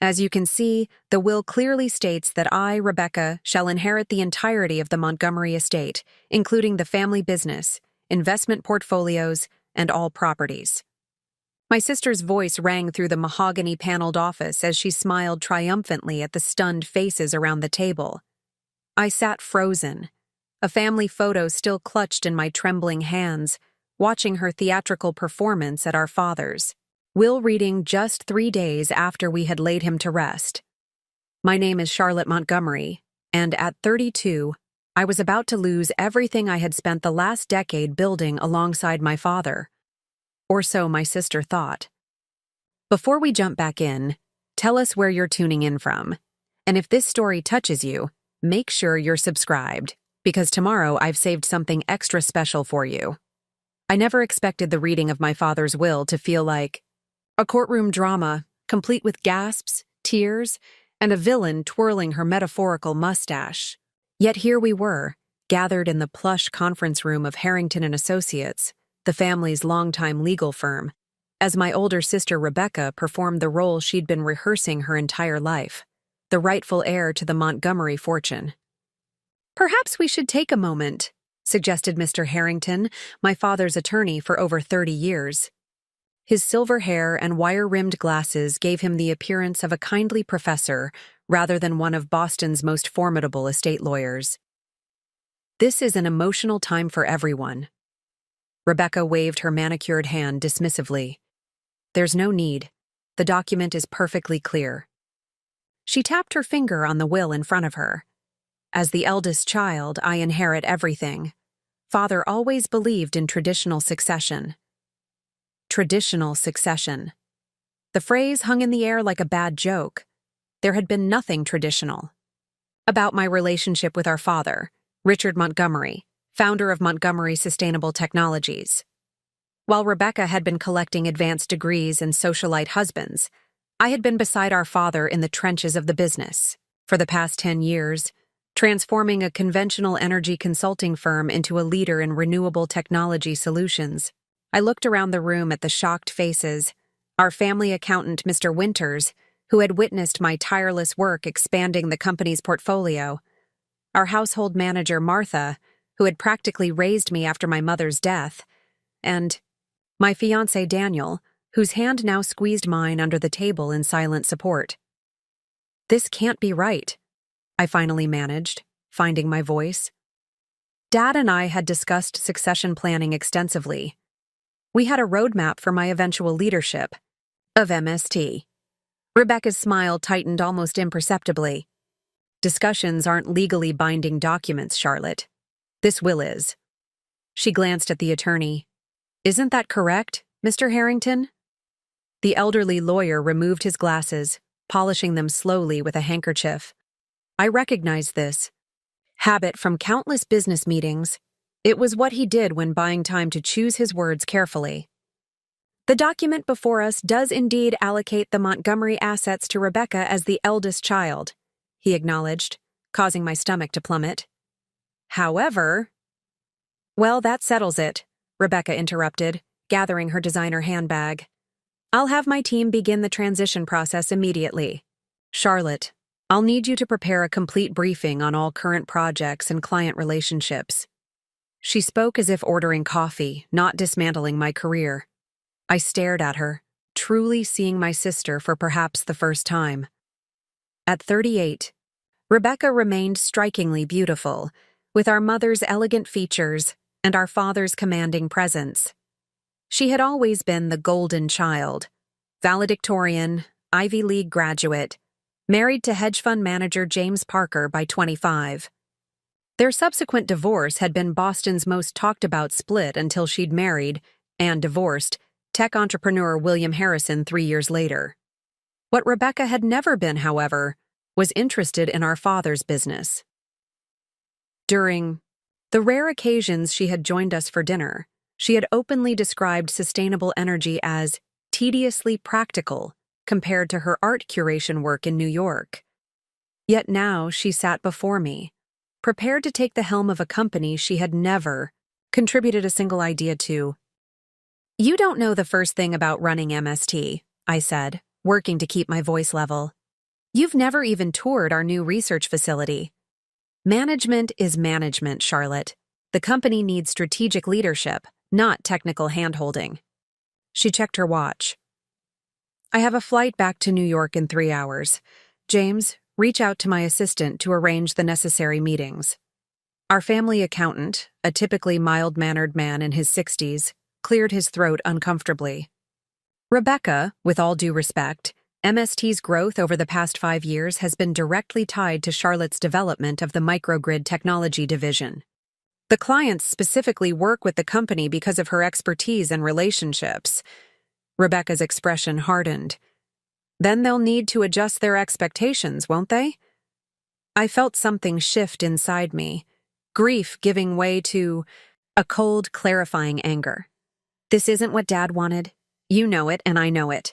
As you can see, the will clearly states that I, Rebecca, shall inherit the entirety of the Montgomery estate, including the family business, investment portfolios, and all properties. My sister's voice rang through the mahogany-paneled office as she smiled triumphantly at the stunned faces around the table. I sat frozen, a family photo still clutched in my trembling hands, watching her theatrical performance at our father's will reading just 3 days after we had laid him to rest. My name is Charlotte Montgomery, and at 32, I was about to lose everything I had spent the last decade building alongside my father. Or so my sister thought. Before we jump back in, tell us where you're tuning in from. And if this story touches you, make sure you're subscribed, because tomorrow I've saved something extra special for you. I never expected the reading of my father's will to feel like a courtroom drama, complete with gasps, tears, and a villain twirling her metaphorical mustache. Yet here we were, gathered in the plush conference room of Harrington and Associates, the family's longtime legal firm, as my older sister Rebecca performed the role she'd been rehearsing her entire life, the rightful heir to the Montgomery fortune. "Perhaps we should take a moment," suggested Mr. Harrington, my father's attorney for over 30 years. His silver hair and wire-rimmed glasses gave him the appearance of a kindly professor rather than one of Boston's most formidable estate lawyers. "This is an emotional time for everyone." Rebecca waved her manicured hand dismissively. "There's no need. The document is perfectly clear." She tapped her finger on the will in front of her. "As the eldest child, I inherit everything. Father always believed in traditional succession." Traditional succession. The phrase hung in the air like a bad joke. There had been nothing traditional about my relationship with our father, Richard Montgomery, founder of Montgomery Sustainable Technologies. While Rebecca had been collecting advanced degrees and socialite husbands, I had been beside our father in the trenches of the business for the past 10 years, transforming a conventional energy consulting firm into a leader in renewable technology solutions. I looked around the room at the shocked faces, our family accountant, Mr. Winters, who had witnessed my tireless work expanding the company's portfolio, our household manager, Martha, who had practically raised me after my mother's death, and my fiancé, Daniel, whose hand now squeezed mine under the table in silent support. "This can't be right," I finally managed, finding my voice. Dad and I had discussed succession planning extensively. We had a roadmap for my eventual leadership of MST. Rebecca's smile tightened almost imperceptibly. "Discussions aren't legally binding documents, Charlotte. This will is." She glanced at the attorney. "Isn't that correct, Mr. Harrington?" The elderly lawyer removed his glasses, polishing them slowly with a handkerchief. I recognized this habit from countless business meetings. It was what he did when buying time to choose his words carefully. "The document before us does indeed allocate the Montgomery assets to Rebecca as the eldest child," he acknowledged, causing my stomach to plummet. "However—" "Well, that settles it," Rebecca interrupted, gathering her designer handbag. "I'll have my team begin the transition process immediately. Charlotte, I'll need you to prepare a complete briefing on all current projects and client relationships." She spoke as if ordering coffee, not dismantling my career. I stared at her, truly seeing my sister for perhaps the first time. At 38, Rebecca remained strikingly beautiful, with our mother's elegant features and our father's commanding presence. She had always been the golden child, valedictorian, Ivy League graduate, married to hedge fund manager James Parker by 25. Their subsequent divorce had been Boston's most talked-about split until she'd married, and divorced, tech entrepreneur William Harrison 3 years later. What Rebecca had never been, however, was interested in our father's business. During the rare occasions she had joined us for dinner, she had openly described sustainable energy as tediously practical compared to her art curation work in New York. Yet now she sat before me, prepared to take the helm of a company she had never contributed a single idea to. "You don't know the first thing about running MST," I said, working to keep my voice level. You've never even toured our new research facility. Management is management, Charlotte. The company needs strategic leadership, not technical handholding. She checked her watch. I have a flight back to New York in 3 hours. James, reach out to my assistant to arrange the necessary meetings. Our family accountant, a typically mild-mannered man in his 60s, cleared his throat uncomfortably. Rebecca, with all due respect, MST's growth over the past 5 years has been directly tied to Charlotte's development of the microgrid technology division. The clients specifically work with the company because of her expertise and relationships. Rebecca's expression hardened. Then they'll need to adjust their expectations, won't they? I felt something shift inside me, grief giving way to a cold, clarifying anger. This isn't what Dad wanted. You know it, and I know it.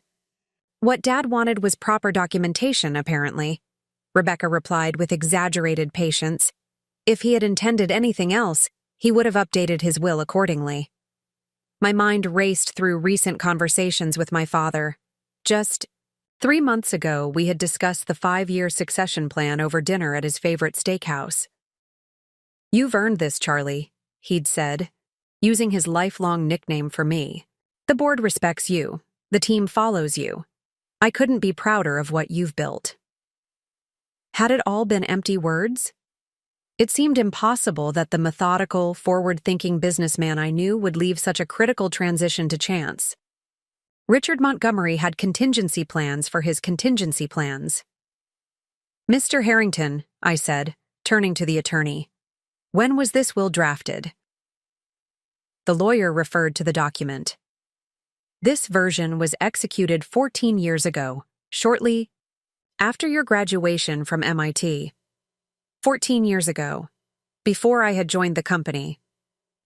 What Dad wanted was proper documentation, apparently, Rebecca replied with exaggerated patience. If he had intended anything else, he would have updated his will accordingly. My mind raced through recent conversations with my father. Just 3 months ago, we had discussed the 5-year succession plan over dinner at his favorite steakhouse. You've earned this, Charlie, he'd said, using his lifelong nickname for me. The board respects you. The team follows you. I couldn't be prouder of what you've built. Had it all been empty words? It seemed impossible that the methodical, forward-thinking businessman I knew would leave such a critical transition to chance. Richard Montgomery had contingency plans for his contingency plans. Mr. Harrington, I said, turning to the attorney, when was this will drafted? The lawyer referred to the document. This version was executed 14 years ago, shortly after your graduation from MIT. 14 years ago, before I had joined the company,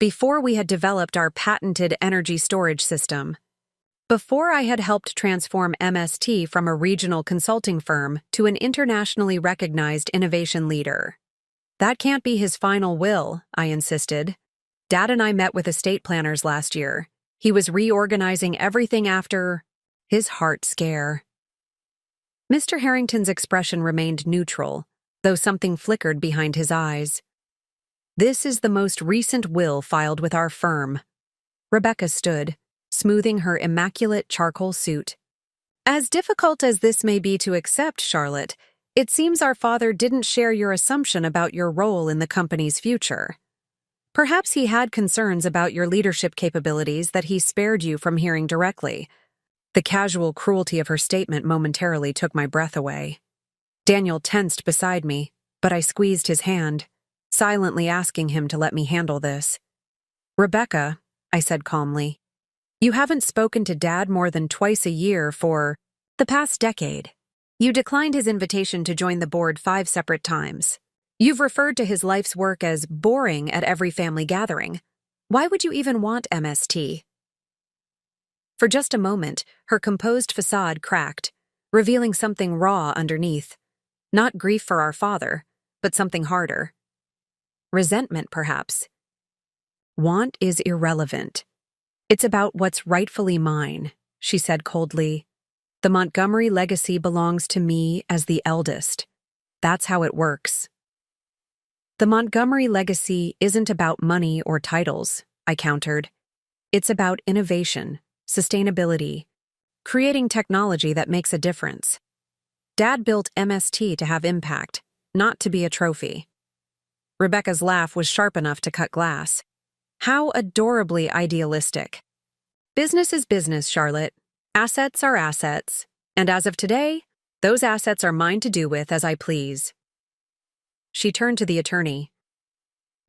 before we had developed our patented energy storage system, before I had helped transform MST from a regional consulting firm to an internationally recognized innovation leader. That can't be his final will, I insisted. Dad and I met with estate planners last year. He was reorganizing everything after his heart scare. Mr. Harrington's expression remained neutral, though something flickered behind his eyes. This is the most recent will filed with our firm. Rebecca stood, smoothing her immaculate charcoal suit. As difficult as this may be to accept, Charlotte, it seems our father didn't share your assumption about your role in the company's future. Perhaps he had concerns about your leadership capabilities that he spared you from hearing directly. The casual cruelty of her statement momentarily took my breath away. Daniel tensed beside me, but I squeezed his hand, silently asking him to let me handle this. Rebecca, I said calmly, you haven't spoken to Dad more than twice a year for the past decade. You declined his invitation to join the board 5 separate times. You've referred to his life's work as boring at every family gathering. Why would you even want MST? For just a moment, her composed facade cracked, revealing something raw underneath. Not grief for our father, but something harder. Resentment, perhaps. Want is irrelevant. It's about what's rightfully mine, she said coldly. The Montgomery legacy belongs to me as the eldest. That's how it works. The Montgomery legacy isn't about money or titles, I countered. It's about innovation, sustainability, creating technology that makes a difference. Dad built MST to have impact, not to be a trophy. Rebecca's laugh was sharp enough to cut glass. How adorably idealistic. Business is business, Charlotte. Assets are assets. And as of today, those assets are mine to do with as I please. She turned to the attorney.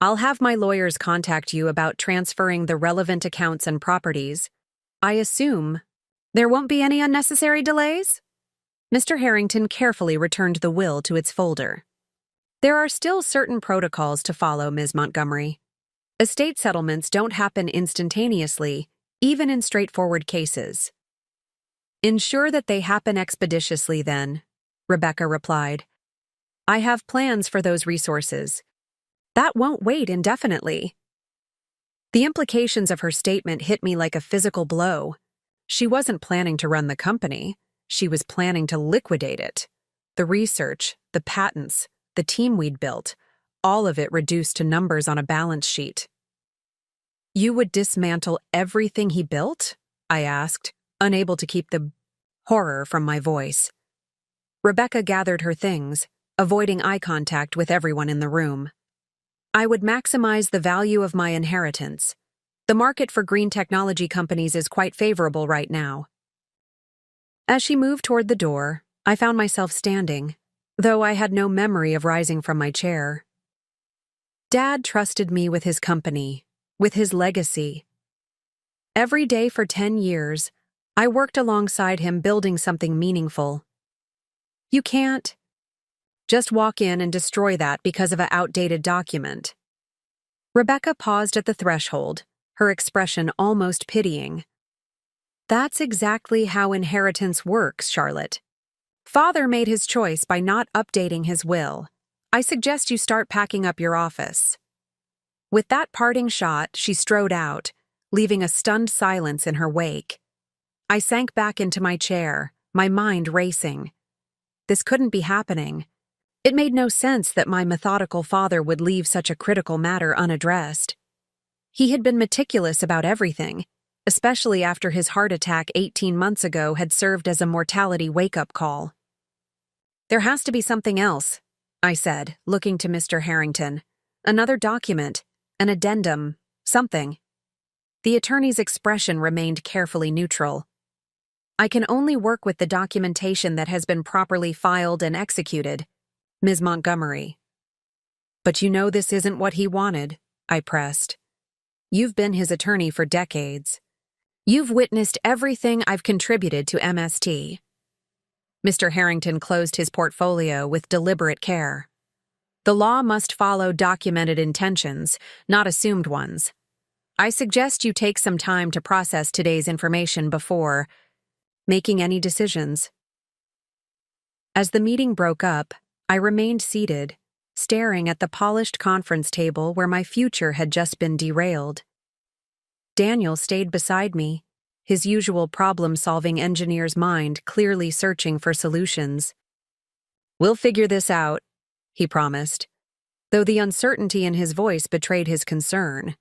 I'll have my lawyers contact you about transferring the relevant accounts and properties. I assume there won't be any unnecessary delays? Mr. Harrington carefully returned the will to its folder. There are still certain protocols to follow, Ms. Montgomery. Estate settlements don't happen instantaneously, even in straightforward cases. Ensure that they happen expeditiously, then, Rebecca replied. I have plans for those resources. That won't wait indefinitely. The implications of her statement hit me like a physical blow. She wasn't planning to run the company. She was planning to liquidate it. The research, the patents, the team we'd built, all of it reduced to numbers on a balance sheet. You would dismantle everything he built? I asked, unable to keep the horror from my voice. Rebecca gathered her things, avoiding eye contact with everyone in the room. I would maximize the value of my inheritance. The market for green technology companies is quite favorable right now. As she moved toward the door, I found myself standing, though I had no memory of rising from my chair. Dad trusted me with his company, with his legacy. Every day for 10 years, I worked alongside him building something meaningful. You can't just walk in and destroy that because of an outdated document. Rebecca paused at the threshold, her expression almost pitying. That's exactly how inheritance works, Charlotte. Father made his choice by not updating his will. I suggest you start packing up your office. With that parting shot, she strode out, leaving a stunned silence in her wake. I sank back into my chair, my mind racing. This couldn't be happening. It made no sense that my methodical father would leave such a critical matter unaddressed. He had been meticulous about everything, especially after his heart attack 18 months ago had served as a mortality wake-up call. There has to be something else, I said, looking to Mr. Harrington. Another document, an addendum, something. The attorney's expression remained carefully neutral. I can only work with the documentation that has been properly filed and executed, Ms. Montgomery. But you know this isn't what he wanted, I pressed. You've been his attorney for decades. You've witnessed everything I've contributed to MST. Mr. Harrington closed his portfolio with deliberate care. The law must follow documented intentions, not assumed ones. I suggest you take some time to process today's information before making any decisions. As the meeting broke up, I remained seated, staring at the polished conference table where my future had just been derailed. Daniel stayed beside me, his usual problem-solving engineer's mind clearly searching for solutions. We'll figure this out, he promised, though the uncertainty in his voice betrayed his concern.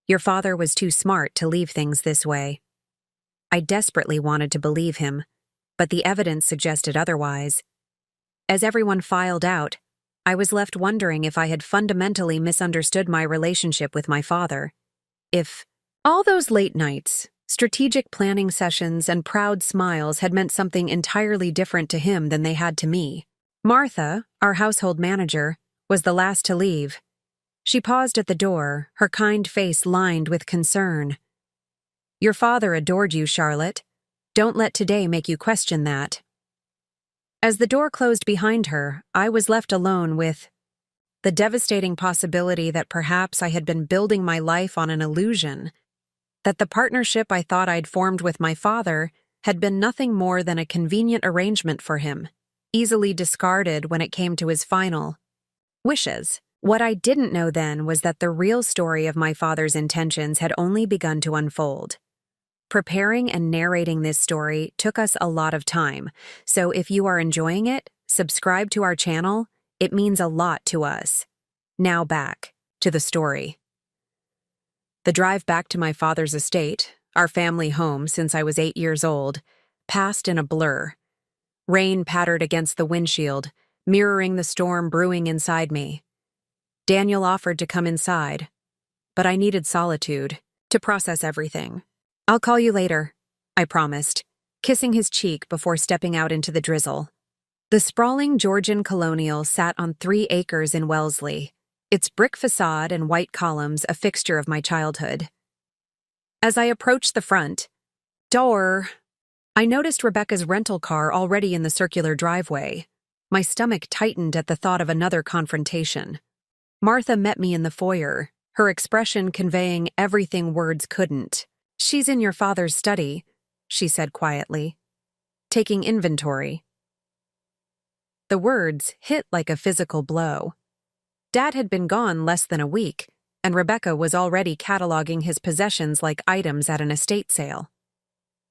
Your father was too smart to leave things this way. I desperately wanted to believe him, but the evidence suggested otherwise. As everyone filed out, I was left wondering if I had fundamentally misunderstood my relationship with my father. If all those late nights, strategic planning sessions, and proud smiles had meant something entirely different to him than they had to me. Martha, our household manager, was the last to leave. She paused at the door, her kind face lined with concern. Your father adored you, Charlotte. Don't let today make you question that. As the door closed behind her, I was left alone with the devastating possibility that perhaps I had been building my life on an illusion, that the partnership I thought I'd formed with my father had been nothing more than a convenient arrangement for him, easily discarded when it came to his final wishes. What I didn't know then was that the real story of my father's intentions had only begun to unfold. Preparing and narrating this story took us a lot of time, so if you are enjoying it, subscribe to our channel. It means a lot to us. Now back to the story. The drive back to my father's estate, our family home since I was 8 years old, passed in a blur. Rain pattered against the windshield, mirroring the storm brewing inside me. Daniel offered to come inside, but I needed solitude to process everything. I'll call you later, I promised, kissing his cheek before stepping out into the drizzle. The sprawling Georgian colonial sat on 3 acres in Wellesley, its brick facade and white columns a fixture of my childhood. As I approached the front door, I noticed Rebecca's rental car already in the circular driveway. My stomach tightened at the thought of another confrontation. Martha met me in the foyer, her expression conveying everything words couldn't. She's in your father's study, she said quietly, taking inventory. The words hit like a physical blow. Dad had been gone less than a week, and Rebecca was already cataloging his possessions like items at an estate sale.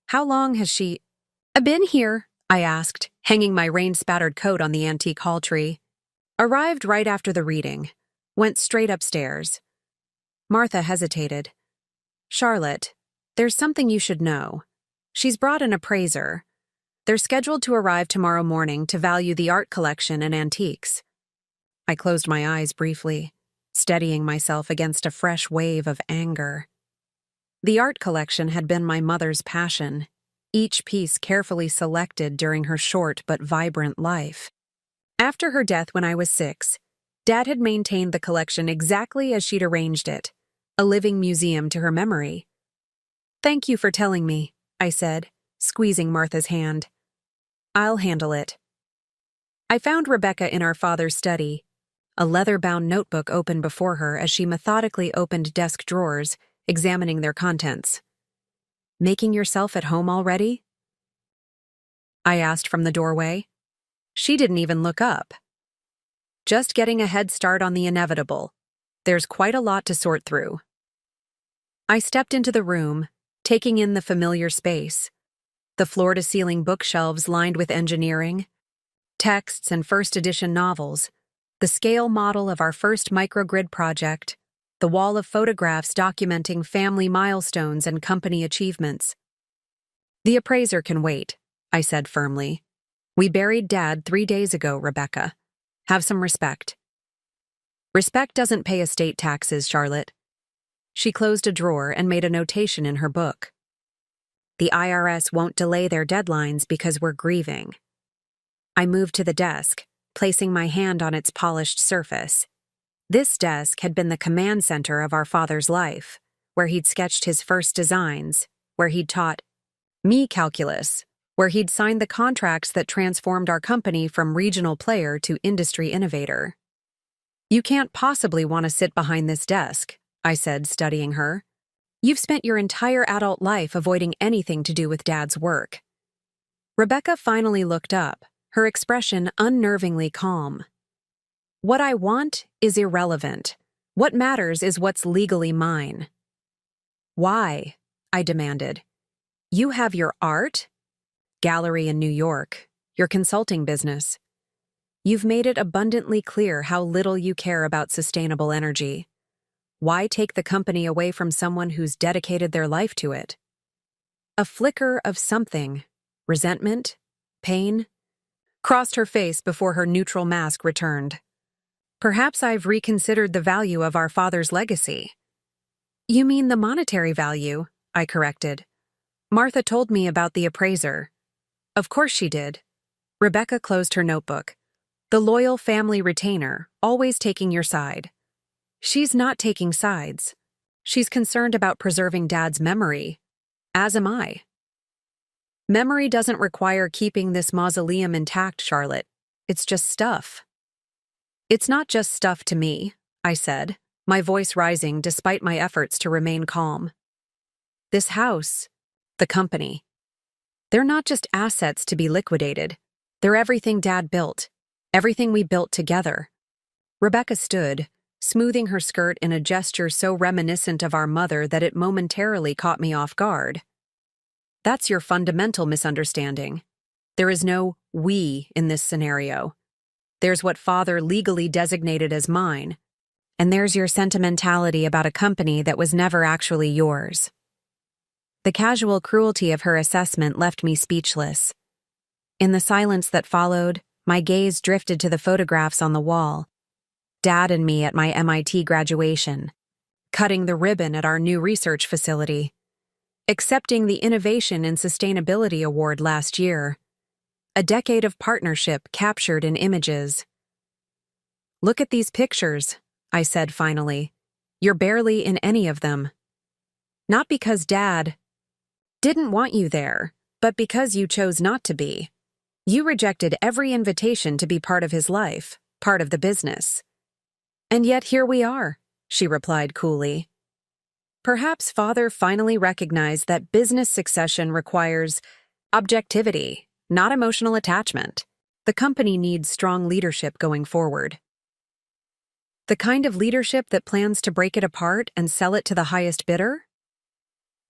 How long has she been here? I asked, hanging my rain-spattered coat on the antique hall tree. Arrived right after the reading. Went straight upstairs. Martha hesitated. Charlotte, there's something you should know. She's brought an appraiser. They're scheduled to arrive tomorrow morning to value the art collection and antiques. I closed my eyes briefly, steadying myself against a fresh wave of anger. The art collection had been my mother's passion, each piece carefully selected during her short but vibrant life. After her death when I was 6, Dad had maintained the collection exactly as she'd arranged it, a living museum to her memory. "Thank you for telling me," I said, squeezing Martha's hand. "I'll handle it." I found Rebecca in our father's study, a leather-bound notebook open before her as she methodically opened desk drawers, examining their contents. "Making yourself at home already?" I asked from the doorway. She didn't even look up. "Just getting a head start on the inevitable. There's quite a lot to sort through." I stepped into the room, taking in the familiar space. The floor-to-ceiling bookshelves lined with engineering, texts and first-edition novels, the scale model of our first microgrid project, the wall of photographs documenting family milestones and company achievements. "The appraiser can wait," I said firmly. "We buried Dad 3 days ago, Rebecca. Have some respect." "Respect doesn't pay estate taxes, Charlotte." She closed a drawer and made a notation in her book. "The IRS won't delay their deadlines because we're grieving." I moved to the desk, placing my hand on its polished surface. This desk had been the command center of our father's life, where he'd sketched his first designs, where he'd taught me calculus, where he'd signed the contracts that transformed our company from regional player to industry innovator. "You can't possibly want to sit behind this desk," I said, studying her. "You've spent your entire adult life avoiding anything to do with Dad's work." Rebecca finally looked up, her expression unnervingly calm. "What I want is irrelevant. What matters is what's legally mine." "Why?" I demanded. "You have your art gallery in New York, your consulting business. You've made it abundantly clear how little you care about sustainable energy. Why take the company away from someone who's dedicated their life to it?" A flicker of something, resentment, pain, crossed her face before her neutral mask returned. "Perhaps I've reconsidered the value of our father's legacy." "You mean the monetary value?" I corrected. "Martha told me about the appraiser." "Of course she did." Rebecca closed her notebook. "The loyal family retainer, always taking your side." "She's not taking sides. She's concerned about preserving Dad's memory. As am I." "Memory doesn't require keeping this mausoleum intact, Charlotte. It's just stuff." "It's not just stuff to me," I said, my voice rising despite my efforts to remain calm. "This house, the company, they're not just assets to be liquidated. They're everything Dad built, everything we built together." Rebecca stood, smoothing her skirt in a gesture so reminiscent of our mother that it momentarily caught me off guard. "That's your fundamental misunderstanding. There is no we in this scenario. There's what Father legally designated as mine, and there's your sentimentality about a company that was never actually yours." The casual cruelty of her assessment left me speechless. In the silence that followed, my gaze drifted to the photographs on the wall. Dad and me at my MIT graduation, cutting the ribbon at our new research facility, accepting the Innovation in Sustainability Award last year. A decade of partnership captured in images. "Look at these pictures," I said finally. "You're barely in any of them. Not because Dad didn't want you there, but because you chose not to be. You rejected every invitation to be part of his life, part of the business." "And yet here we are," she replied coolly. Perhaps Father finally recognized that business succession requires objectivity, not emotional attachment. The company needs strong leadership going forward. "The kind of leadership that plans to break it apart and sell it to the highest bidder?"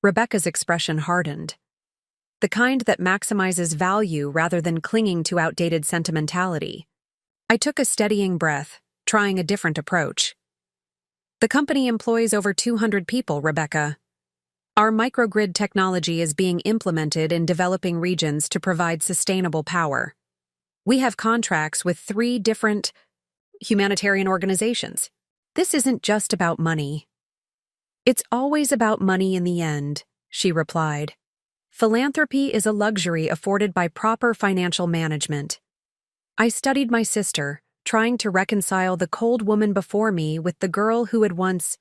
Rebecca's expression hardened. the kind that maximizes value rather than clinging to outdated sentimentality. I took a steadying breath, trying a different approach. The company employs over 200 people, Rebecca. Our microgrid technology is being implemented in developing regions to provide sustainable power. We have contracts with 3 different humanitarian organizations. This isn't just about money. It's always about money in the end, she replied. Philanthropy is a luxury afforded by proper financial management. I studied my sister, trying to reconcile the cold woman before me with the girl who had once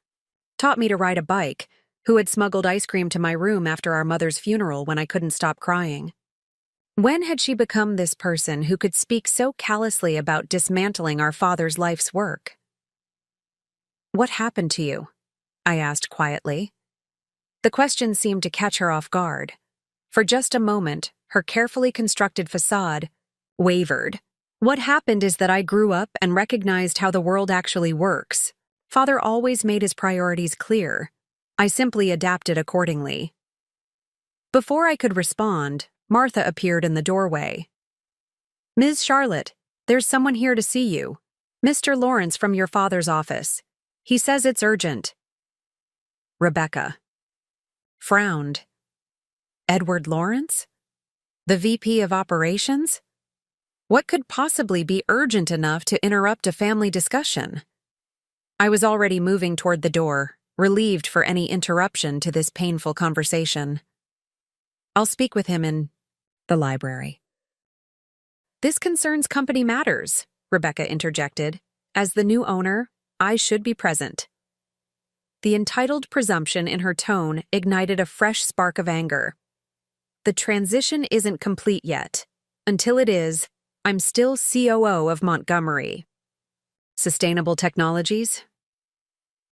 taught me to ride a bike, who had smuggled ice cream to my room after our mother's funeral when I couldn't stop crying. When had she become this person who could speak so callously about dismantling our father's life's work? What happened to you? I asked quietly. The question seemed to catch her off guard. For just a moment, her carefully constructed facade wavered. What happened is that I grew up and recognized how the world actually works. Father always made his priorities clear. I simply adapted accordingly. Before I could respond, Martha appeared in the doorway. Ms. Charlotte, there's someone here to see you. Mr. Lawrence from your father's office. He says it's urgent. Rebecca frowned. Edward Lawrence? The VP of Operations? What could possibly be urgent enough to interrupt a family discussion? I was already moving toward the door, relieved for any interruption to this painful conversation. I'll speak with him in the library. This concerns company matters, Rebecca interjected. As the new owner, I should be present. The entitled presumption in her tone ignited a fresh spark of anger. The transition isn't complete yet. Until it is, I'm still COO of Montgomery. Sustainable Technologies?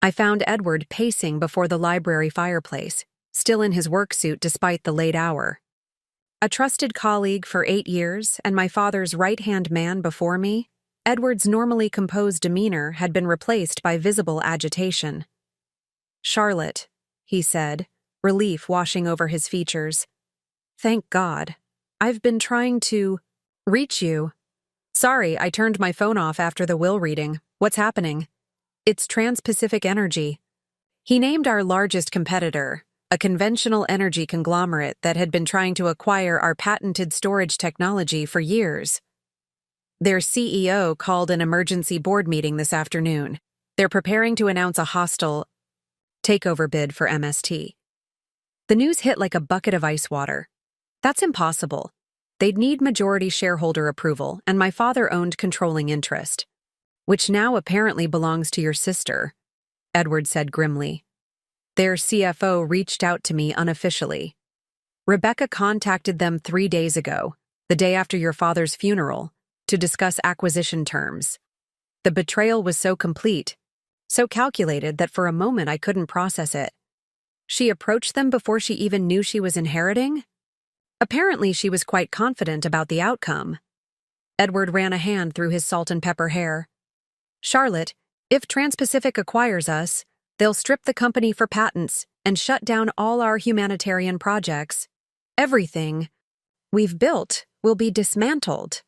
I found Edward pacing before the library fireplace, still in his work suit despite the late hour. A trusted colleague for 8 years and my father's right-hand man before me, Edward's normally composed demeanor had been replaced by visible agitation. Charlotte, he said, relief washing over his features. Thank God. I've been trying to reach you. Sorry, I turned my phone off after the will reading. What's happening? It's Trans-Pacific Energy. He named our largest competitor, a conventional energy conglomerate that had been trying to acquire our patented storage technology for years. Their CEO called an emergency board meeting this afternoon. They're preparing to announce a hostile takeover bid for MST. The news hit like a bucket of ice water. That's impossible. They'd need majority shareholder approval, and my father owned controlling interest, which now apparently belongs to your sister, Edward said grimly. Their CFO reached out to me unofficially. Rebecca contacted them 3 days ago, the day after your father's funeral, to discuss acquisition terms. The betrayal was so complete, so calculated that for a moment I couldn't process it. She approached them before she even knew she was inheriting? Apparently she was quite confident about the outcome. Edward ran a hand through his salt and pepper hair. Charlotte, if Trans-Pacific acquires us, they'll strip the company for patents and shut down all our humanitarian projects. Everything we've built will be dismantled.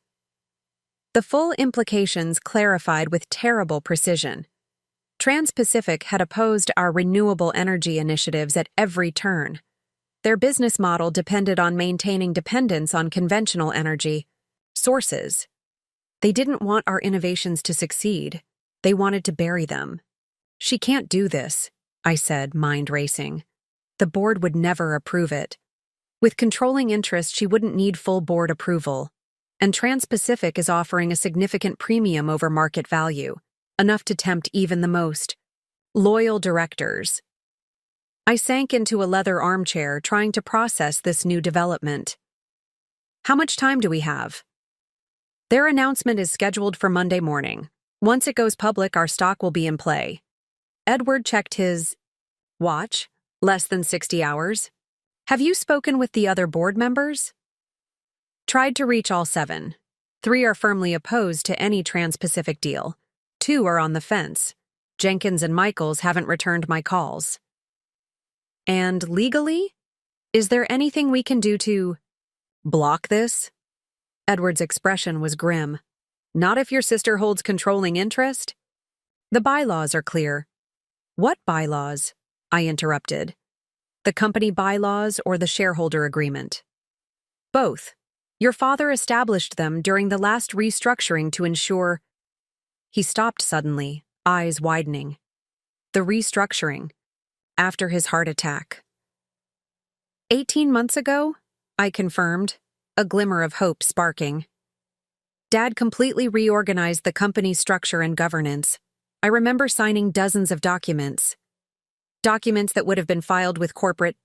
The full implications clarified with terrible precision. Trans-Pacific had opposed our renewable energy initiatives at every turn. Their business model depended on maintaining dependence on conventional energy sources. They didn't want our innovations to succeed. They wanted to bury them. She can't do this, I said, mind racing. The board would never approve it. With controlling interest, she wouldn't need full board approval. And Trans-Pacific is offering a significant premium over market value, enough to tempt even the most loyal directors. I sank into a leather armchair, trying to process this new development. How much time do we have? Their announcement is scheduled for Monday morning. Once it goes public, our stock will be in play. Edward checked his watch. Less than 60 hours. Have you spoken with the other board members? Tried to reach all 7. 3 are firmly opposed to any Trans-Pacific deal. 2 are on the fence. Jenkins and Michaels haven't returned my calls. And legally? Is there anything we can do to Block this? Edward's expression was grim. Not if your sister holds controlling interest? The bylaws are clear. What bylaws? I interrupted. The company bylaws or the shareholder agreement? Both. Your father established them during the last restructuring to ensure— He stopped suddenly, eyes widening. The restructuring. After his heart attack. 18 months ago? I confirmed, a glimmer of hope sparking. Dad completely reorganized the company's structure and governance. I remember signing dozens of documents. Documents that would have been filed with corporate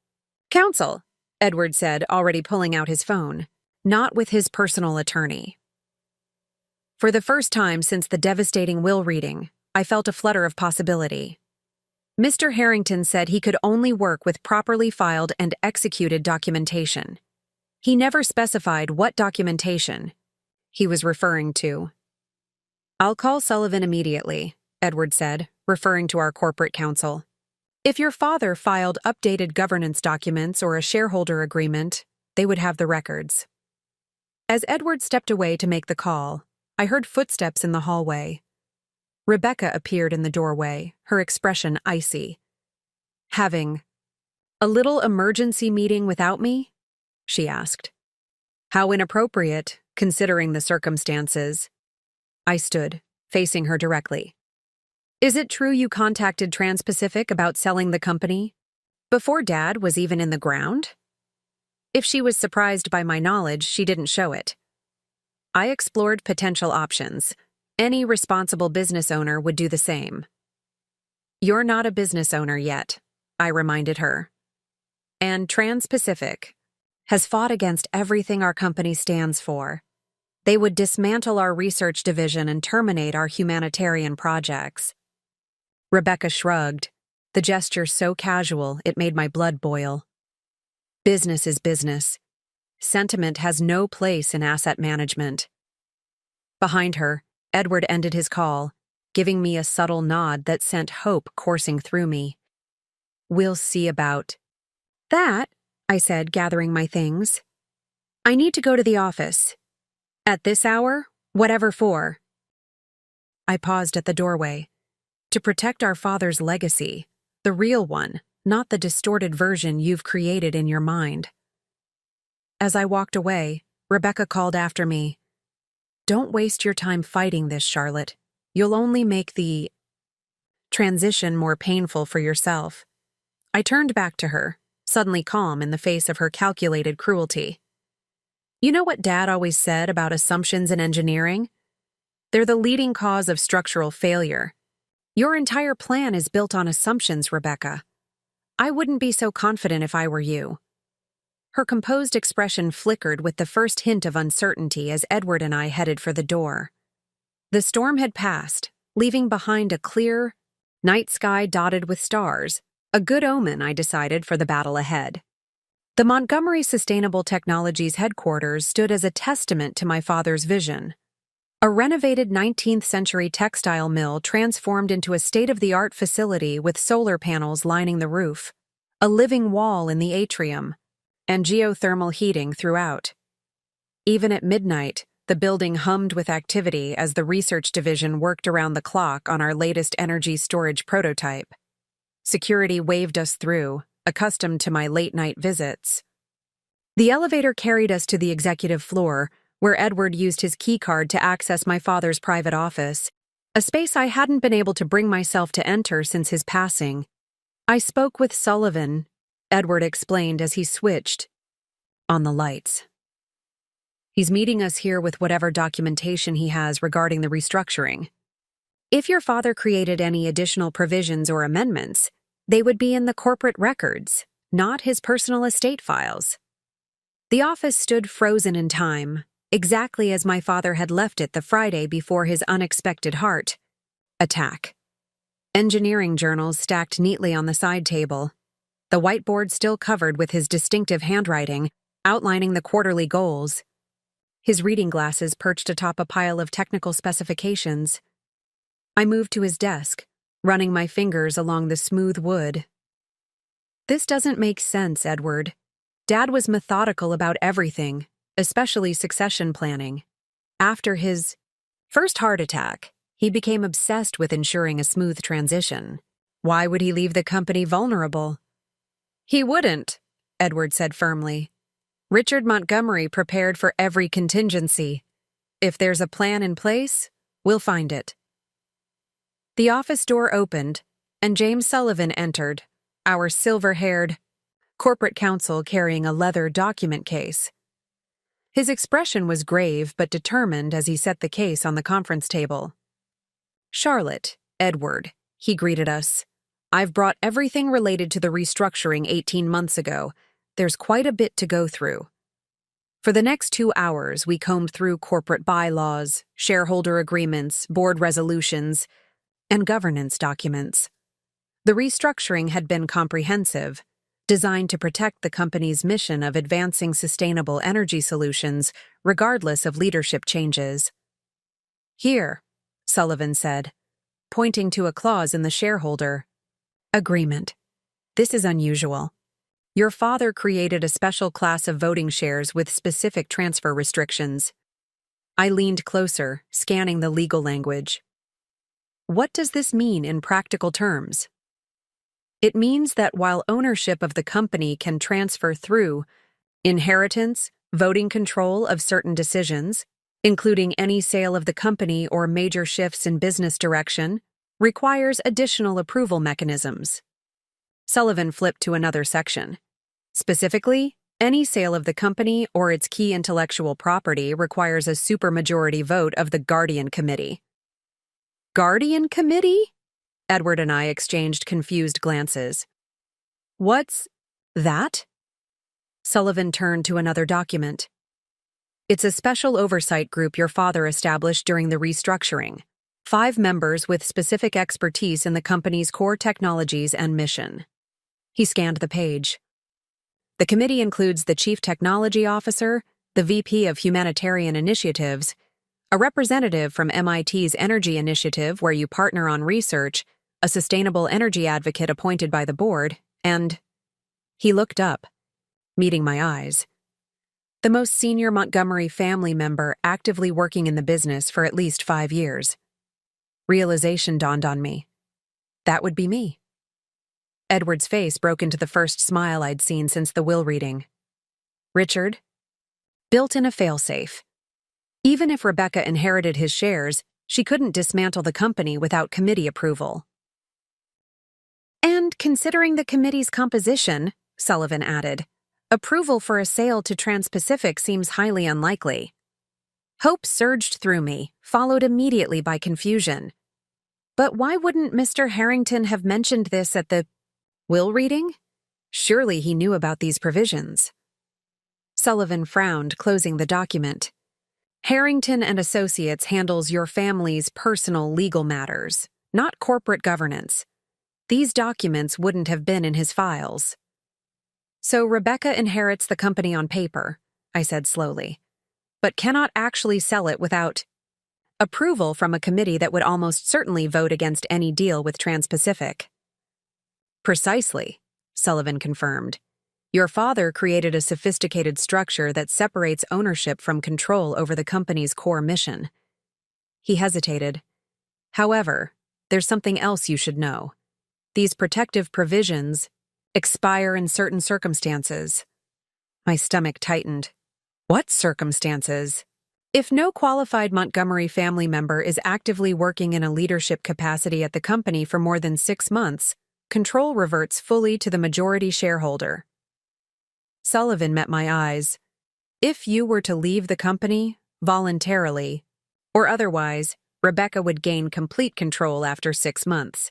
counsel, Edward said, already pulling out his phone, not with his personal attorney. For the first time since the devastating will reading, I felt a flutter of possibility. Mr. Harrington said he could only work with properly filed and executed documentation. He never specified what documentation he was referring to. I'll call Sullivan immediately, Edward said, referring to our corporate counsel. If your father filed updated governance documents or a shareholder agreement, they would have the records. As Edward stepped away to make the call, I heard footsteps in the hallway. Rebecca appeared in the doorway, her expression icy. Having a little emergency meeting without me? She asked. How inappropriate, considering the circumstances. I stood, facing her directly. Is it true you contacted Trans-Pacific about selling the company? Before Dad was even in the ground? If she was surprised by my knowledge, she didn't show it. I explored potential options. Any responsible business owner would do the same. You're not a business owner yet, I reminded her. And Trans-Pacific has fought against everything our company stands for. They would dismantle our research division and terminate our humanitarian projects. Rebecca shrugged, the gesture so casual it made my blood boil. Business is business. Sentiment has no place in asset management. Behind her, Edward ended his call, giving me a subtle nod that sent hope coursing through me. We'll see about that, I said, gathering my things. I need to go to the office. At this hour, whatever for. I paused at the doorway. To protect our father's legacy, the real one, not the distorted version you've created in your mind. As I walked away, Rebecca called after me. Don't waste your time fighting this, Charlotte. You'll only make the transition more painful for yourself. I turned back to her, suddenly calm in the face of her calculated cruelty. You know what Dad always said about assumptions in engineering? They're the leading cause of structural failure. Your entire plan is built on assumptions, Rebecca. I wouldn't be so confident if I were you. Her composed expression flickered with the first hint of uncertainty as Edward and I headed for the door. The storm had passed, leaving behind a clear night sky dotted with stars, a good omen, I decided, for the battle ahead. The Montgomery Sustainable Technologies headquarters stood as a testament to my father's vision. A renovated 19th-century textile mill transformed into a state-of-the-art facility with solar panels lining the roof, a living wall in the atrium, and geothermal heating throughout. Even at midnight, the building hummed with activity as the research division worked around the clock on our latest energy storage prototype. Security waved us through, accustomed to my late-night visits. The elevator carried us to the executive floor, where Edward used his keycard to access my father's private office, a space I hadn't been able to bring myself to enter since his passing. I spoke with Sullivan, Edward explained as he switched on the lights. He's meeting us here with whatever documentation he has regarding the restructuring. If your father created any additional provisions or amendments, they would be in the corporate records, not his personal estate files. The office stood frozen in time, exactly as my father had left it the Friday before his unexpected heart attack. Engineering journals stacked neatly on the side table, the whiteboard still covered with his distinctive handwriting, outlining the quarterly goals. His reading glasses perched atop a pile of technical specifications. I moved to his desk, running my fingers along the smooth wood. This doesn't make sense, Edward. Dad was methodical about everything. especially succession planning. After his first heart attack, he became obsessed with ensuring a smooth transition. Why would he leave the company vulnerable? He wouldn't, Edward said firmly. Richard Montgomery prepared for every contingency. If there's a plan in place, we'll find it. The office door opened, and James Sullivan entered, our silver-haired corporate counsel carrying a leather document case. His expression was grave but determined as he set the case on the conference table. Charlotte, Edward, he greeted us. I've brought everything related to the restructuring 18 months ago. There's quite a bit to go through. For the next 2 hours, we combed through corporate bylaws, shareholder agreements, board resolutions, and governance documents. The restructuring had been comprehensive, designed to protect the company's mission of advancing sustainable energy solutions regardless of leadership changes. Here, Sullivan said, pointing to a clause in the shareholder agreement. This is unusual. Your father created a special class of voting shares with specific transfer restrictions. I leaned closer, scanning the legal language. What does this mean in practical terms? It means that while ownership of the company can transfer through inheritance, voting control of certain decisions, including any sale of the company or major shifts in business direction, requires additional approval mechanisms. Sullivan flipped to another section. Specifically, any sale of the company or its key intellectual property requires a supermajority vote of the Guardian Committee. Guardian Committee? Edward and I exchanged confused glances. What's that? Sullivan turned to another document. It's a special oversight group your father established during the restructuring. 5 members with specific expertise in the company's core technologies and mission. He scanned the page. The committee includes the Chief Technology Officer, the VP of Humanitarian Initiatives, a representative from MIT's Energy Initiative where you partner on research, a sustainable energy advocate appointed by the board, and… He looked up, meeting my eyes. The most senior Montgomery family member actively working in the business for at least 5 years. Realization dawned on me. That would be me. Edward's face broke into the first smile I'd seen since the will reading. Richard, built in a failsafe. Even if Rebecca inherited his shares, she couldn't dismantle the company without committee approval. And considering the committee's composition, Sullivan added, approval for a sale to Trans-Pacific seems highly unlikely. Hope surged through me, followed immediately by confusion. But why wouldn't Mr. Harrington have mentioned this at the will reading? Surely he knew about these provisions. Sullivan frowned, closing the document. Harrington and Associates handles your family's personal legal matters, not corporate governance. These documents wouldn't have been in his files. So Rebecca inherits the company on paper, I said slowly, but cannot actually sell it without approval from a committee that would almost certainly vote against any deal with Trans-Pacific. Precisely, Sullivan confirmed. Your father created a sophisticated structure that separates ownership from control over the company's core mission. He hesitated. However, there's something else you should know. These protective provisions expire in certain circumstances. My stomach tightened. What circumstances? If no qualified Montgomery family member is actively working in a leadership capacity at the company for more than 6 months, control reverts fully to the majority shareholder. Sullivan met my eyes. If you were to leave the company, voluntarily, or otherwise, Rebecca would gain complete control after 6 months.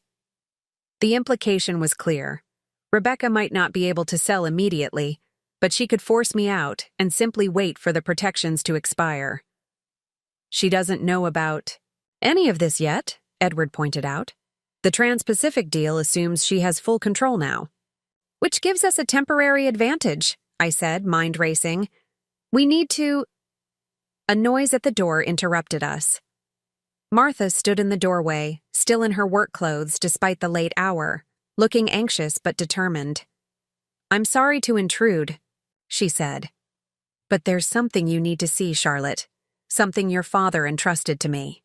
The implication was clear. Rebecca might not be able to sell immediately, but she could force me out and simply wait for the protections to expire. She doesn't know about any of this yet, Edward pointed out. The Trans-Pacific deal assumes she has full control now. Which gives us a temporary advantage, I said, mind racing. We need to… A noise at the door interrupted us. Martha stood in the doorway, still in her work clothes despite the late hour, looking anxious but determined. I'm sorry to intrude, she said. But there's something you need to see, Charlotte. Something your father entrusted to me.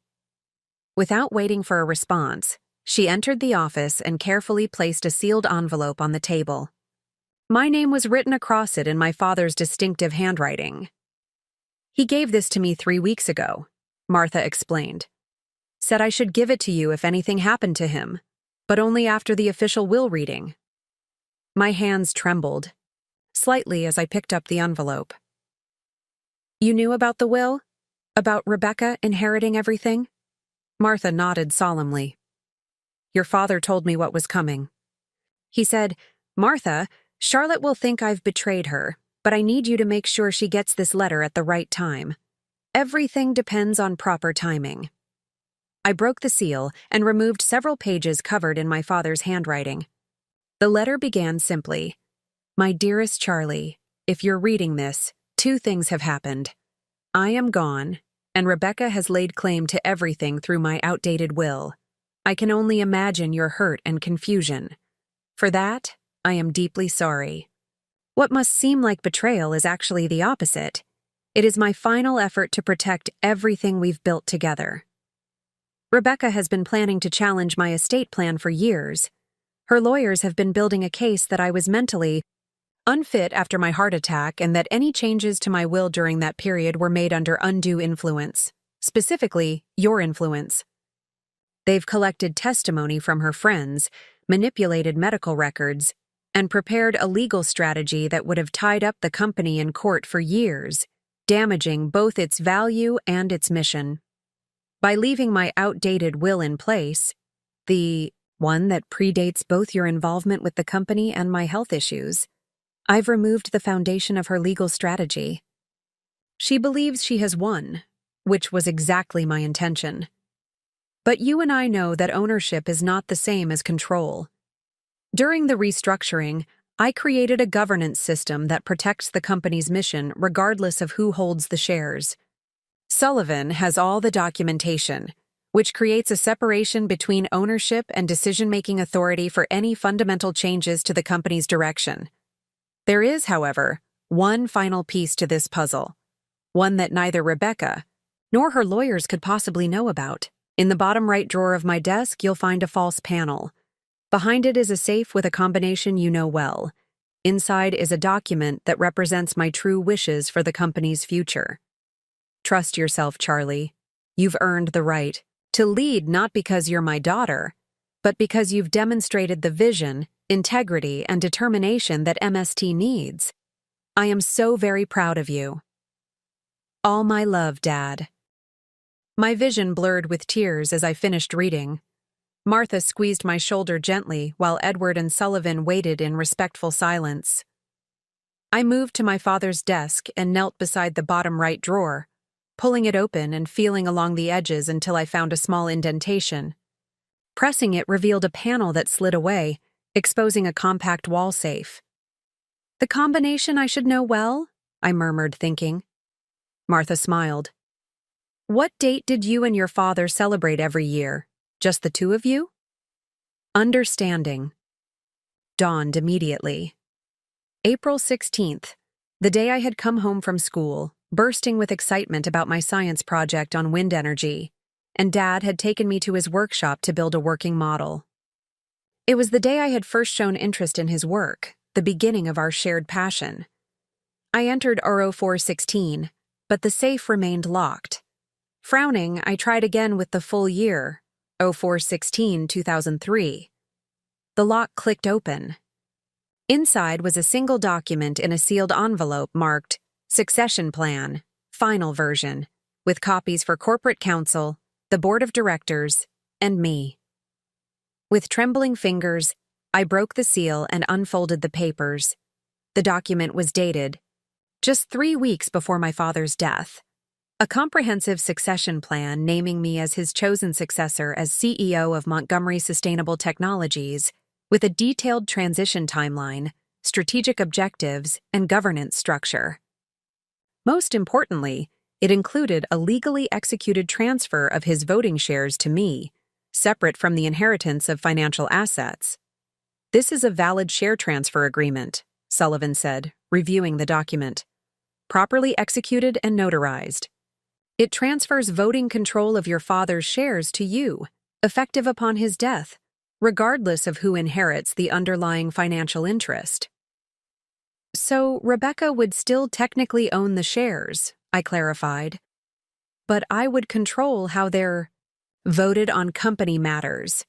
Without waiting for a response, she entered the office and carefully placed a sealed envelope on the table. My name was written across it in my father's distinctive handwriting. He gave this to me 3 weeks ago, Martha explained. Said I should give it to you if anything happened to him, but only after the official will reading. My hands trembled, slightly as I picked up the envelope. You knew about the will? About Rebecca inheriting everything? Martha nodded solemnly. Your father told me what was coming. He said, Martha, Charlotte will think I've betrayed her, but I need you to make sure she gets this letter at the right time. Everything depends on proper timing. I broke the seal and removed several pages covered in my father's handwriting. The letter began simply, My dearest Charlie, if you're reading this, 2 things have happened. I am gone, and Rebecca has laid claim to everything through my outdated will. I can only imagine your hurt and confusion. For that, I am deeply sorry. What must seem like betrayal is actually the opposite. It is my final effort to protect everything we've built together. Rebecca has been planning to challenge my estate plan for years. Her lawyers have been building a case that I was mentally unfit after my heart attack and that any changes to my will during that period were made under undue influence, specifically your influence. They've collected testimony from her friends, manipulated medical records, and prepared a legal strategy that would have tied up the company in court for years, damaging both its value and its mission. By leaving my outdated will in place, the one that predates both your involvement with the company and my health issues, I've removed the foundation of her legal strategy. She believes she has won, which was exactly my intention. But you and I know that ownership is not the same as control. During the restructuring, I created a governance system that protects the company's mission regardless of who holds the shares. Sullivan has all the documentation, which creates a separation between ownership and decision-making authority for any fundamental changes to the company's direction. There is, however, one final piece to this puzzle, one that neither Rebecca nor her lawyers could possibly know about. In the bottom right drawer of my desk, you'll find a false panel. Behind it is a safe with a combination you know well. Inside is a document that represents my true wishes for the company's future. Trust yourself, Charlie. You've earned the right to lead not because you're my daughter, but because you've demonstrated the vision, integrity, and determination that MST needs. I am so very proud of you. All my love, Dad. My vision blurred with tears as I finished reading. Martha squeezed my shoulder gently while Edward and Sullivan waited in respectful silence. I moved to my father's desk and knelt beside the bottom right drawer, pulling it open and feeling along the edges until I found a small indentation. Pressing it revealed a panel that slid away, exposing a compact wall safe. The combination I should know well? I murmured, thinking. Martha smiled. What date did you and your father celebrate every year? Just the 2 of you? Understanding dawned immediately. April 16th, the day I had come home from school, bursting with excitement about my science project on wind energy, and Dad had taken me to his workshop to build a working model. It was the day I had first shown interest in his work, the beginning of our shared passion. I entered RO 416, but the safe remained locked. Frowning, I tried again with the full year, 04/16/2003. The lock clicked open. Inside was a single document in a sealed envelope marked Succession Plan, Final Version, with copies for corporate counsel, the board of directors, and me. With trembling fingers, I broke the seal and unfolded the papers. The document was dated just 3 weeks before my father's death. A comprehensive succession plan naming me as his chosen successor as CEO of Montgomery Sustainable Technologies, with a detailed transition timeline, strategic objectives, and governance structure. Most importantly, it included a legally executed transfer of his voting shares to me, separate from the inheritance of financial assets. This is a valid share transfer agreement, Sullivan said, reviewing the document. properly executed and notarized. It transfers voting control of your father's shares to you, effective upon his death, regardless of who inherits the underlying financial interest. So Rebecca would still technically own the shares, I clarified, but I would control how they're voted on company matters.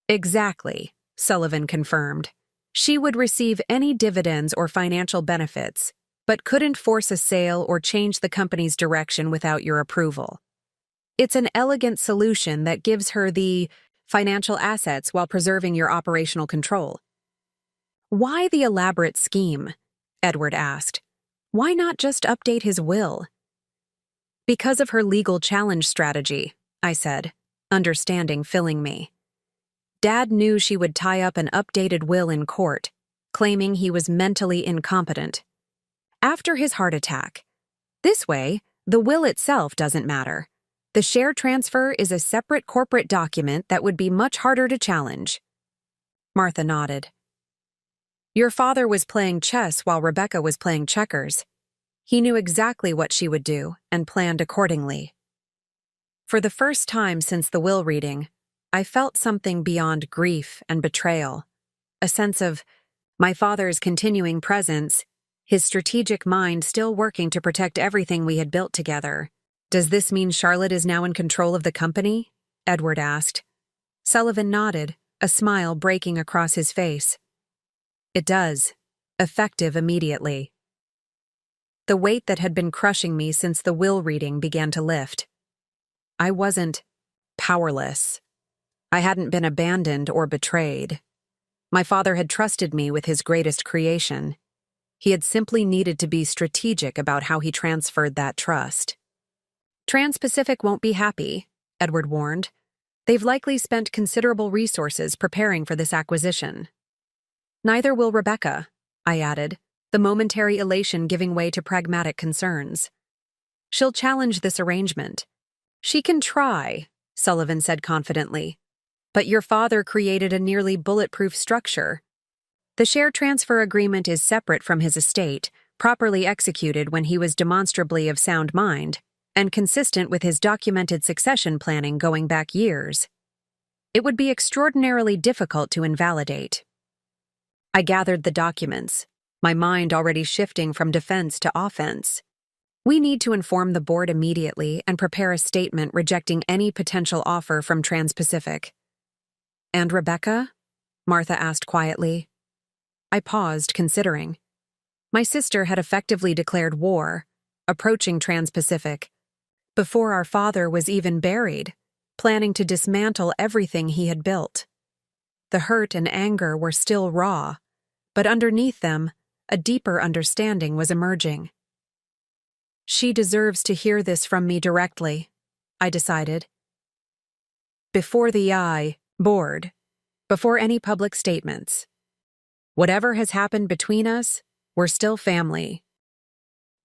Exactly, Sullivan confirmed. She would receive any dividends or financial benefits, but couldn't force a sale or change the company's direction without your approval. It's an elegant solution that gives her the financial assets while preserving your operational control. Why the elaborate scheme? Edward asked. Why not just update his will? Because of her legal challenge strategy, I said, understanding filling me. Dad knew she would tie up an updated will in court, claiming he was mentally incompetent. After his heart attack. This way, the will itself doesn't matter. The share transfer is a separate corporate document that would be much harder to challenge. Martha nodded. Your father was playing chess while Rebecca was playing checkers. He knew exactly what she would do and planned accordingly. For the first time since the will reading, I felt something beyond grief and betrayal, a sense of my father's continuing presence, his strategic mind still working to protect everything we had built together. Does this mean Charlotte is now in control of the company? Edward asked. Sullivan nodded, a smile breaking across his face. It does, effective immediately. The weight that had been crushing me since the will reading began to lift. I wasn't powerless. I hadn't been abandoned or betrayed. My father had trusted me with his greatest creation. He had simply needed to be strategic about how he transferred that trust. Trans-Pacific won't be happy, Edward warned. They've likely spent considerable resources preparing for this acquisition. Neither will Rebecca, I added, the momentary elation giving way to pragmatic concerns. She'll challenge this arrangement. She can try, Sullivan said confidently. But your father created a nearly bulletproof structure. The share transfer agreement is separate from his estate, properly executed when he was demonstrably of sound mind, and consistent with his documented succession planning going back years. It would be extraordinarily difficult to invalidate. I gathered the documents, my mind already shifting from defense to offense. We need to inform the board immediately and prepare a statement rejecting any potential offer from Trans-Pacific. And Rebecca? Martha asked quietly. I paused, considering. My sister had effectively declared war, approaching Trans-Pacific, before our father was even buried, planning to dismantle everything he had built. The hurt and anger were still raw, but underneath them, a deeper understanding was emerging. She deserves to hear this from me directly, I decided. Before the board, before any public statements. Whatever has happened between us, we're still family.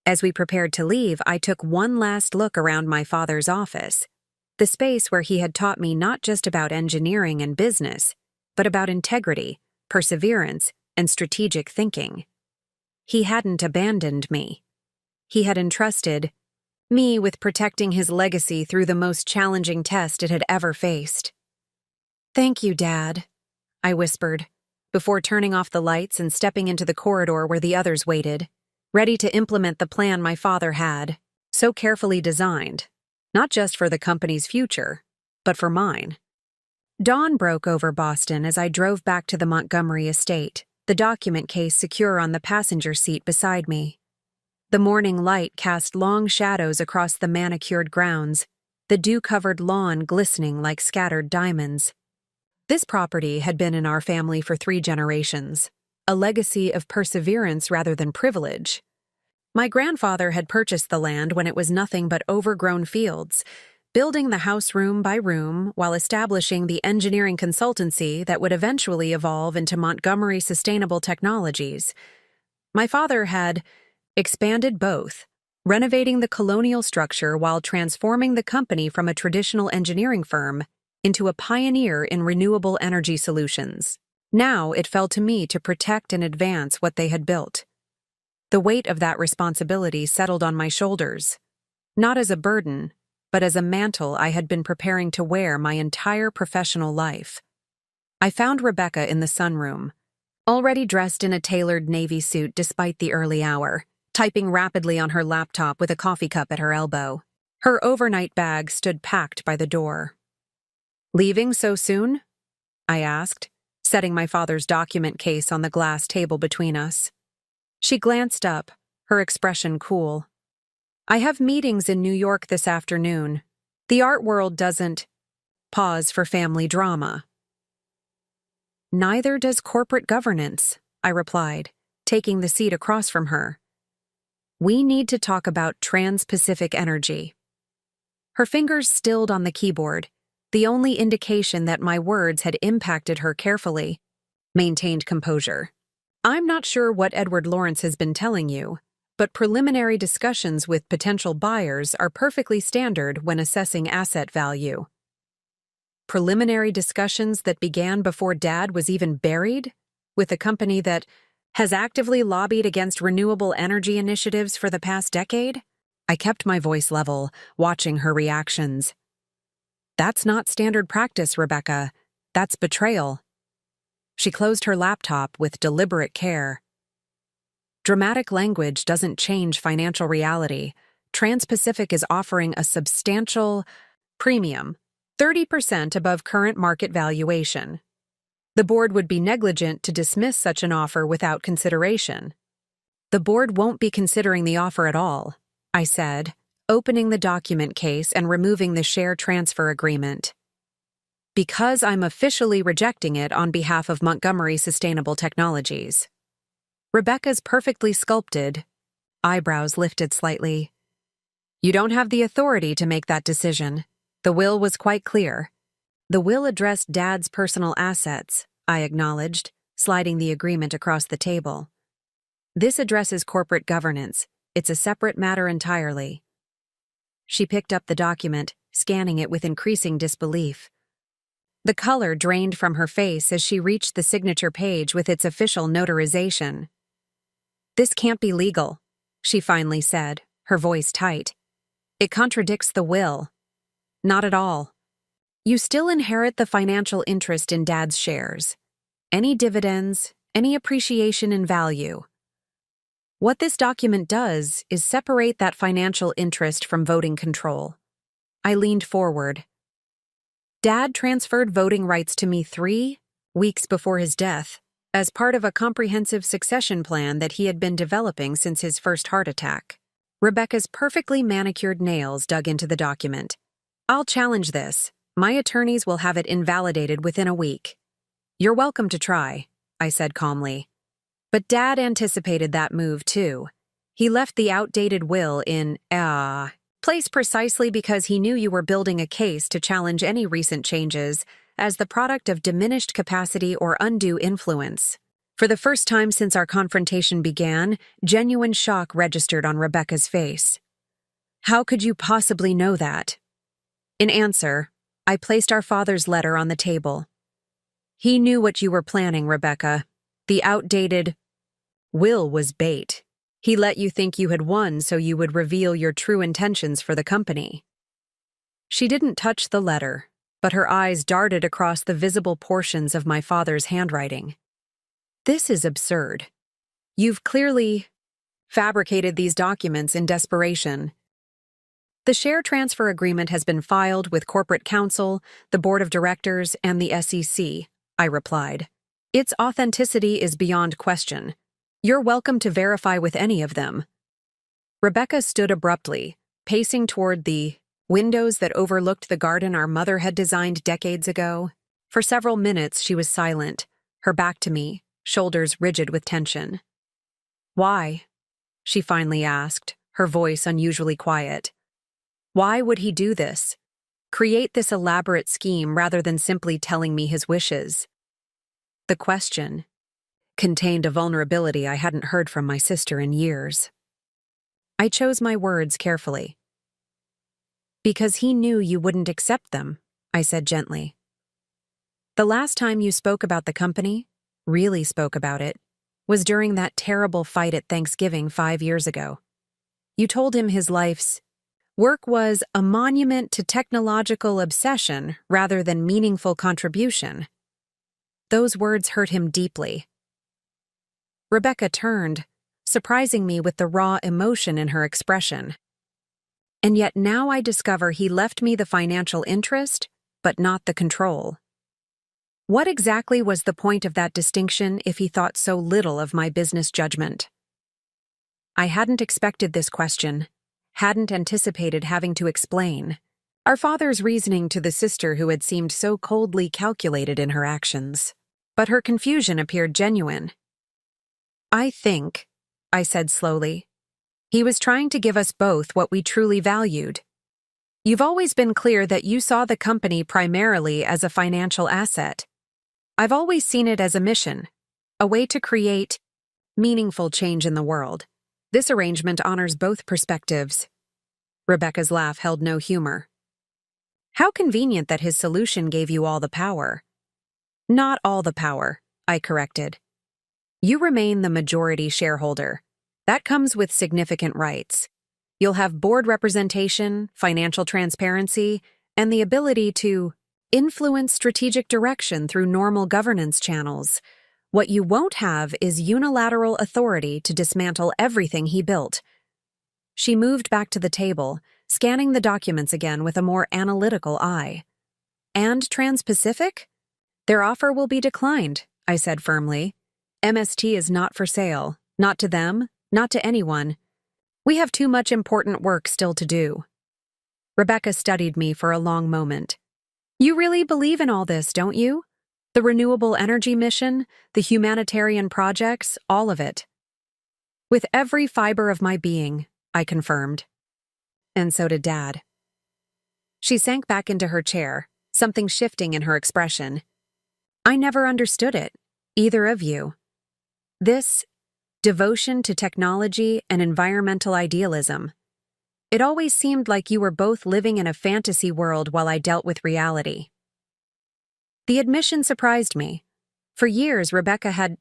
As we prepared to leave, I took one last look around my father's office, the space where he had taught me not just about engineering and business, but about integrity, perseverance, and strategic thinking. He hadn't abandoned me. He had entrusted me with protecting his legacy through the most challenging test it had ever faced. Thank you, Dad, I whispered, before turning off the lights and stepping into the corridor where the others waited, ready to implement the plan my father had, so carefully designed, not just for the company's future, but for mine. Dawn broke over Boston as I drove back to the Montgomery estate, the document case secure on the passenger seat beside me. The morning light cast long shadows across the manicured grounds, the dew-covered lawn glistening like scattered diamonds. This property had been in our family for 3 generations, a legacy of perseverance rather than privilege. My grandfather had purchased the land when it was nothing but overgrown fields, building the house room by room while establishing the engineering consultancy that would eventually evolve into Montgomery Sustainable Technologies. My father had expanded both, renovating the colonial structure while transforming the company from a traditional engineering firm into a pioneer in renewable energy solutions. Now it fell to me to protect and advance what they had built. The weight of that responsibility settled on my shoulders, not as a burden, but as a mantle I had been preparing to wear my entire professional life. I found Rebecca in the sunroom, already dressed in a tailored navy suit despite the early hour, typing rapidly on her laptop with a coffee cup at her elbow. Her overnight bag stood packed by the door. "Leaving so soon?" I asked, setting my father's document case on the glass table between us. She glanced up, her expression cool. "I have meetings in New York this afternoon. The art world doesn't pause for family drama." "Neither does corporate governance," I replied, taking the seat across from her. "We need to talk about Trans-Pacific Energy." Her fingers stilled on the keyboard, the only indication that my words had impacted her carefully. Maintained composure. "I'm not sure what Edward Lawrence has been telling you, but preliminary discussions with potential buyers are perfectly standard when assessing asset value." Preliminary discussions that began before Dad was even buried? With a company that has actively lobbied against renewable energy initiatives for the past decade? I kept my voice level, watching her reactions. "That's not standard practice, Rebecca. That's betrayal." She closed her laptop with deliberate care. "Dramatic language doesn't change financial reality. Trans-Pacific is offering a substantial premium, 30% above current market valuation. The board would be negligent to dismiss such an offer without consideration." "The board won't be considering the offer at all," I said, opening the document case and removing the share transfer agreement. "Because I'm officially rejecting it on behalf of Montgomery Sustainable Technologies." Rebecca's perfectly sculpted eyebrows lifted slightly. "You don't have the authority to make that decision. The will was quite clear." "The will addressed Dad's personal assets," I acknowledged, sliding the agreement across the table. "This addresses corporate governance. It's a separate matter entirely." She picked up the document, scanning it with increasing disbelief. The color drained from her face as she reached the signature page with its official notarization. "This can't be legal," she finally said, her voice tight. "It contradicts the will." "Not at all. You still inherit the financial interest in Dad's shares. Any dividends, any appreciation in value. What this document does is separate that financial interest from voting control." I leaned forward. "Dad transferred voting rights to me 3 weeks before his death, as part of a comprehensive succession plan that he had been developing since his first heart attack." Rebecca's perfectly manicured nails dug into the document. "I'll challenge this. My attorneys will have it invalidated within a week." "You're welcome to try," I said calmly. But Dad anticipated that move, too. He left the outdated will in place precisely because he knew you were building a case to challenge any recent changes as the product of diminished capacity or undue influence. For the first time since our confrontation began, genuine shock registered on Rebecca's face. "How could you possibly know that?" In answer, I placed our father's letter on the table. "He knew what you were planning, Rebecca. The outdated will was bait. He let you think you had won so you would reveal your true intentions for the company." She didn't touch the letter, but her eyes darted across the visible portions of my father's handwriting. "This is absurd. You've clearly fabricated these documents in desperation." "The share transfer agreement has been filed with corporate counsel, the board of directors, and the SEC," I replied. "Its authenticity is beyond question. You're welcome to verify with any of them." Rebecca stood abruptly, pacing toward the windows that overlooked the garden our mother had designed decades ago. For several minutes she was silent, her back to me, shoulders rigid with tension. "Why?" she finally asked, her voice unusually quiet. "Why would he do this? Create this elaborate scheme rather than simply telling me his wishes?" The question contained a vulnerability I hadn't heard from my sister in years. I chose my words carefully. "Because he knew you wouldn't accept them," I said gently. "The last time you spoke about the company, really spoke about it, was during that terrible fight at Thanksgiving 5 years ago. You told him his life's work was a monument to technological obsession rather than meaningful contribution. Those words hurt him deeply. Rebecca turned, surprising me with the raw emotion in her expression. And yet now I discover he left me the financial interest, but not the control. What exactly was the point of that distinction if he thought so little of my business judgment? I hadn't expected this question, hadn't anticipated having to explain our father's reasoning to the sister who had seemed so coldly calculated in her actions. But her confusion appeared genuine. I think, I said slowly, he was trying to give us both what we truly valued. You've always been clear that you saw the company primarily as a financial asset. I've always seen it as a mission, a way to create meaningful change in the world. This arrangement honors both perspectives. Rebecca's laugh held no humor. How convenient that his solution gave you all the power. Not all the power, I corrected. You remain the majority shareholder. That comes with significant rights. You'll have board representation, financial transparency, and the ability to influence strategic direction through normal governance channels. What you won't have is unilateral authority to dismantle everything he built. She moved back to the table, scanning the documents again with a more analytical eye. And Trans-Pacific? Their offer will be declined, I said firmly. MST is not for sale, not to them, not to anyone. We have too much important work still to do. Rebecca studied me for a long moment. You really believe in all this, don't you? The renewable energy mission, the humanitarian projects, all of it. With every fiber of my being, I confirmed. And so did Dad. She sank back into her chair, something shifting in her expression. I never understood it, either of you. This devotion to technology and environmental idealism. It always seemed like you were both living in a fantasy world while I dealt with reality. The admission surprised me. For years, Rebecca had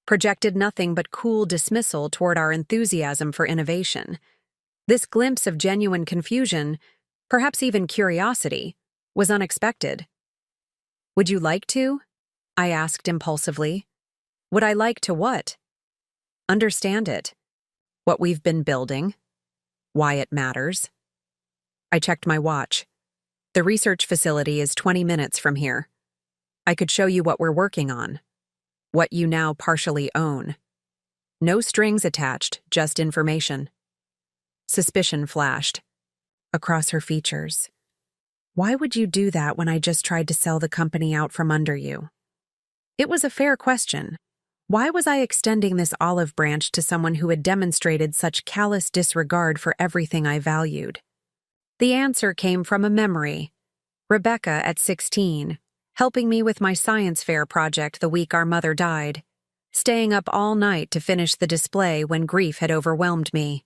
projected nothing but cool dismissal toward our enthusiasm for innovation. This glimpse of genuine confusion, perhaps even curiosity, was unexpected. Would you like to? I asked impulsively. Would I like to what? Understand it. What we've been building. Why it matters. I checked my watch. The research facility is 20 minutes from here. I could show you what we're working on. What you now partially own. No strings attached, just information. Suspicion flashed across her features. Why would you do that when I just tried to sell the company out from under you? It was a fair question. Why was I extending this olive branch to someone who had demonstrated such callous disregard for everything I valued? The answer came from a memory. Rebecca, at 16, helping me with my science fair project the week our mother died, staying up all night to finish the display when grief had overwhelmed me.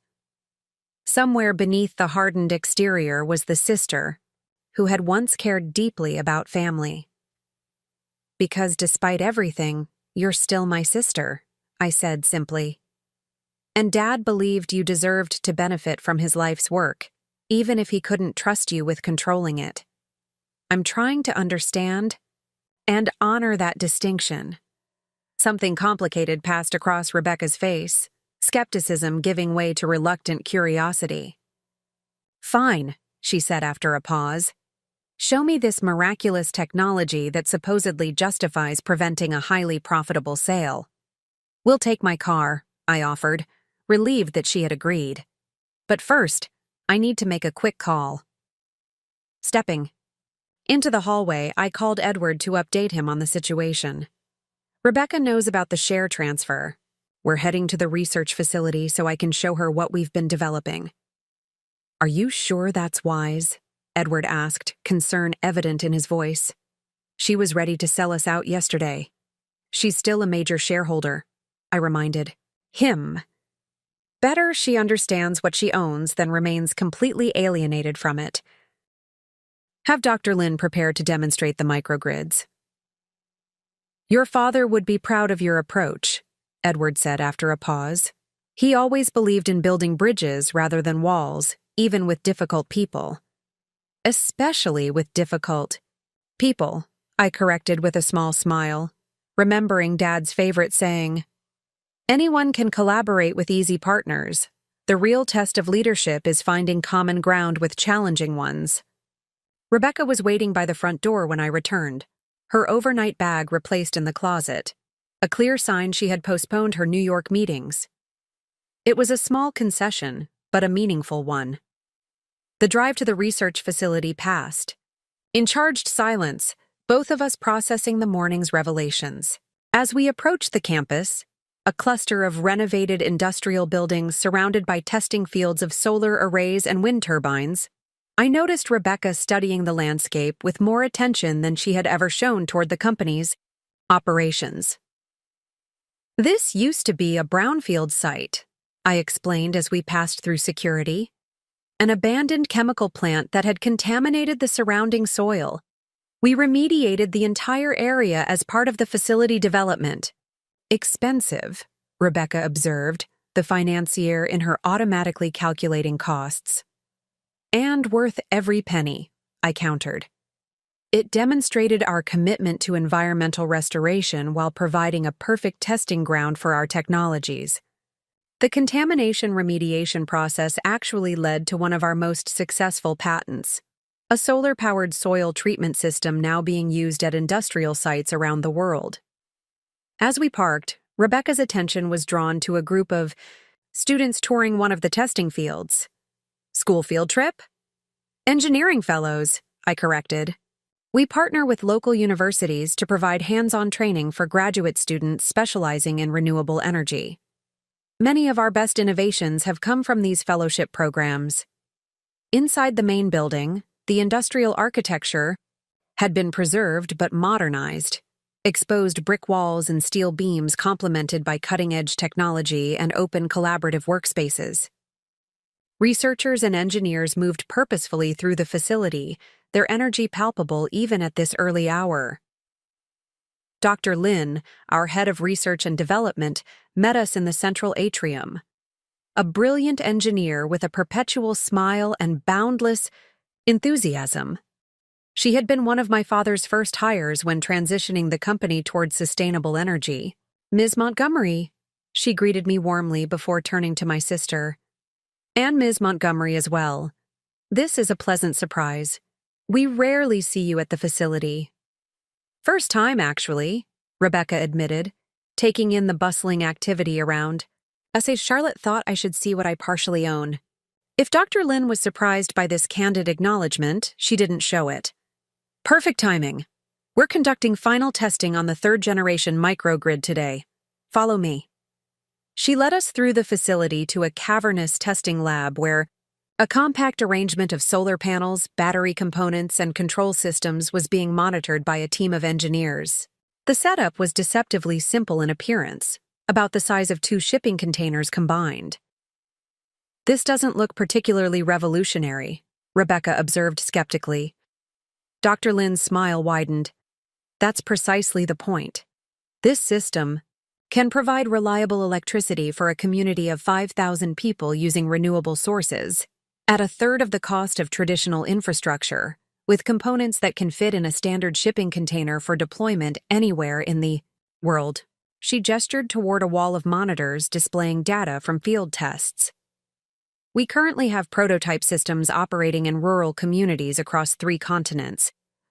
Somewhere beneath the hardened exterior was the sister who had once cared deeply about family. Because despite everything, you're still my sister, I said simply. And Dad believed you deserved to benefit from his life's work, even if he couldn't trust you with controlling it. I'm trying to understand and honor that distinction. Something complicated passed across Rebecca's face, skepticism giving way to reluctant curiosity. Fine, she said after a pause. Show me this miraculous technology that supposedly justifies preventing a highly profitable sale. We'll take my car, I offered, relieved that she had agreed. But first, I need to make a quick call. Stepping into the hallway, I called Edward to update him on the situation. Rebecca knows about the share transfer. We're heading to the research facility so I can show her what we've been developing. Are you sure that's wise? Edward asked, concern evident in his voice. She was ready to sell us out yesterday. She's still a major shareholder, I reminded him. Better she understands what she owns than remains completely alienated from it. Have Dr. Lin prepared to demonstrate the microgrids. Your father would be proud of your approach, Edward said after a pause. He always believed in building bridges rather than walls, even with difficult people. Especially with difficult people, I corrected with a small smile, remembering Dad's favorite saying. Anyone can collaborate with easy partners. The real test of leadership is finding common ground with challenging ones. Rebecca was waiting by the front door when I returned, her overnight bag replaced in the closet, a clear sign she had postponed her New York meetings. It was a small concession, but a meaningful one. The drive to the research facility passed. In charged silence, both of us processing the morning's revelations. As we approached the campus, a cluster of renovated industrial buildings surrounded by testing fields of solar arrays and wind turbines, I noticed Rebecca studying the landscape with more attention than she had ever shown toward the company's operations. This used to be a brownfield site, I explained as we passed through security. An abandoned chemical plant that had contaminated the surrounding soil. We remediated the entire area as part of the facility development. Expensive, Rebecca observed, the financier in her automatically calculating costs. And worth every penny, I countered. It demonstrated our commitment to environmental restoration while providing a perfect testing ground for our technologies. The contamination remediation process actually led to one of our most successful patents, a solar-powered soil treatment system now being used at industrial sites around the world. As we parked, Rebecca's attention was drawn to a group of students touring one of the testing fields. School field trip? Engineering fellows, I corrected. We partner with local universities to provide hands-on training for graduate students specializing in renewable energy. Many of our best innovations have come from these fellowship programs. Inside the main building, the industrial architecture had been preserved but modernized. Exposed brick walls and steel beams complemented by cutting-edge technology and open collaborative workspaces. Researchers and engineers moved purposefully through the facility, their energy palpable even at this early hour. Dr. Lin, our head of research and development, met us in the central atrium. A brilliant engineer with a perpetual smile and boundless enthusiasm. She had been one of my father's first hires when transitioning the company towards sustainable energy. Ms. Montgomery, she greeted me warmly before turning to my sister. And Ms. Montgomery as well. This is a pleasant surprise. We rarely see you at the facility. First time, actually, Rebecca admitted, taking in the bustling activity around. I say Charlotte thought I should see what I partially own. If Dr. Lin was surprised by this candid acknowledgement, she didn't show it. Perfect timing. We're conducting final testing on the third-generation microgrid today. Follow me. She led us through the facility to a cavernous testing lab where a compact arrangement of solar panels, battery components, and control systems was being monitored by a team of engineers. The setup was deceptively simple in appearance, about the size of 2 shipping containers combined. This doesn't look particularly revolutionary, Rebecca observed skeptically. Dr. Lin's smile widened. That's precisely the point. This system can provide reliable electricity for a community of 5,000 people using renewable sources, at a third of the cost of traditional infrastructure, with components that can fit in a standard shipping container for deployment anywhere in the world. She gestured toward a wall of monitors displaying data from field tests. We currently have prototype systems operating in rural communities across 3 continents,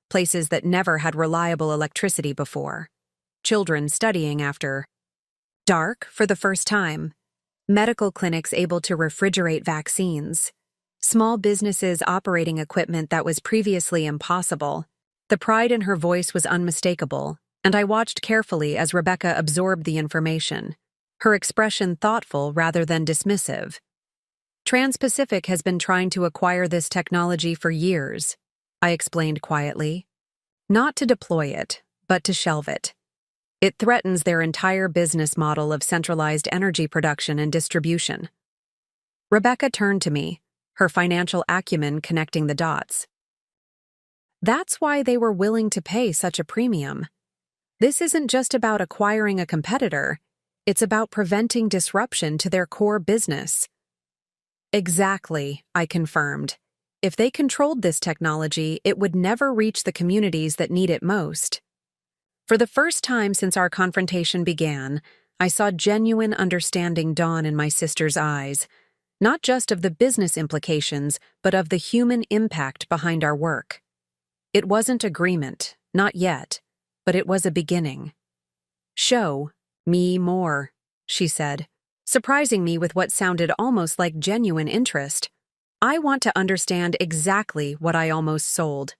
places that never had reliable electricity before. Children studying after dark for the first time. Medical clinics able to refrigerate vaccines. Small businesses operating equipment that was previously impossible. The pride in her voice was unmistakable, and I watched carefully as Rebecca absorbed the information, her expression thoughtful rather than dismissive. Trans-Pacific has been trying to acquire this technology for years, I explained quietly. Not to deploy it, but to shelve it. It threatens their entire business model of centralized energy production and distribution. Rebecca turned to me, her financial acumen connecting the dots. That's why they were willing to pay such a premium. This isn't just about acquiring a competitor, It's about preventing disruption to their core business. Exactly, I confirmed. If they controlled this technology, it would never reach the communities that need it most. For the first time since our confrontation began, I saw genuine understanding dawn in my sister's eyes, not just of the business implications, but of the human impact behind our work. It wasn't agreement, not yet, but it was a beginning. "Show me more," she said, surprising me with what sounded almost like genuine interest. "I want to understand exactly what I almost sold."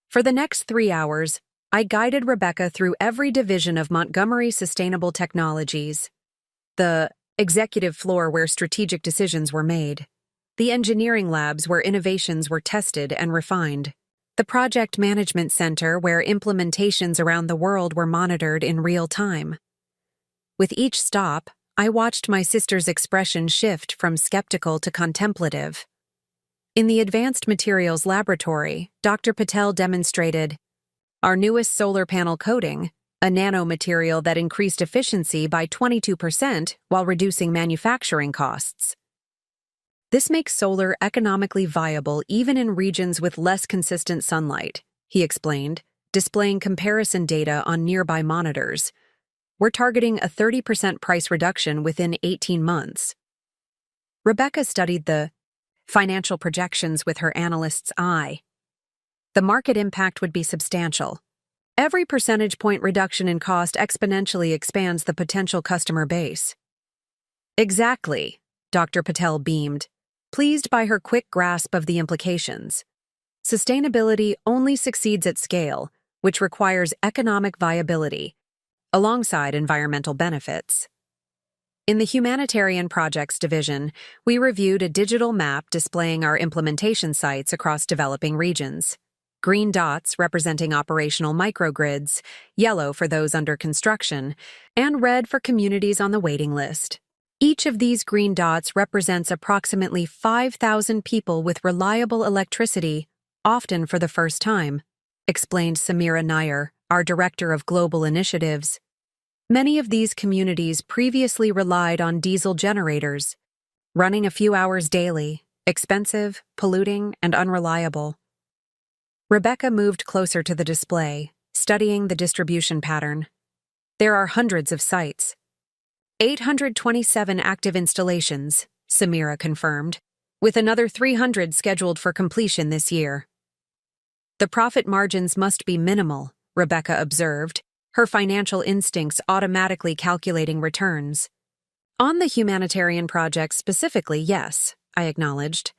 For the next 3 hours, I guided Rebecca through every division of Montgomery Sustainable Technologies. The executive floor where strategic decisions were made. The engineering labs where innovations were tested and refined. The project management center where implementations around the world were monitored in real time. With each stop, I watched my sister's expression shift from skeptical to contemplative. In the Advanced Materials Laboratory, Dr. Patel demonstrated our newest solar panel coating, a nanomaterial that increased efficiency by 22% while reducing manufacturing costs. This makes solar economically viable even in regions with less consistent sunlight, he explained, displaying comparison data on nearby monitors. We're targeting a 30% price reduction within 18 months. Rebecca studied the financial projections with her analyst's eye. The market impact would be substantial. Every percentage point reduction in cost exponentially expands the potential customer base. Exactly, Dr. Patel beamed, pleased by her quick grasp of the implications. Sustainability only succeeds at scale, which requires economic viability, alongside environmental benefits. In the Humanitarian Projects Division, we reviewed a digital map displaying our implementation sites across developing regions. Green dots representing operational microgrids, yellow for those under construction, and red for communities on the waiting list. Each of these green dots represents approximately 5,000 people with reliable electricity, often for the first time, explained Samira Nair, our Director of Global Initiatives. Many of these communities previously relied on diesel generators, running a few hours daily, expensive, polluting, and unreliable. Rebecca moved closer to the display, studying the distribution pattern. There are hundreds of sites. 827 active installations, Samira confirmed, with another 300 scheduled for completion this year. The profit margins must be minimal, Rebecca observed, her financial instincts automatically calculating returns. On the humanitarian projects specifically, yes, I acknowledged.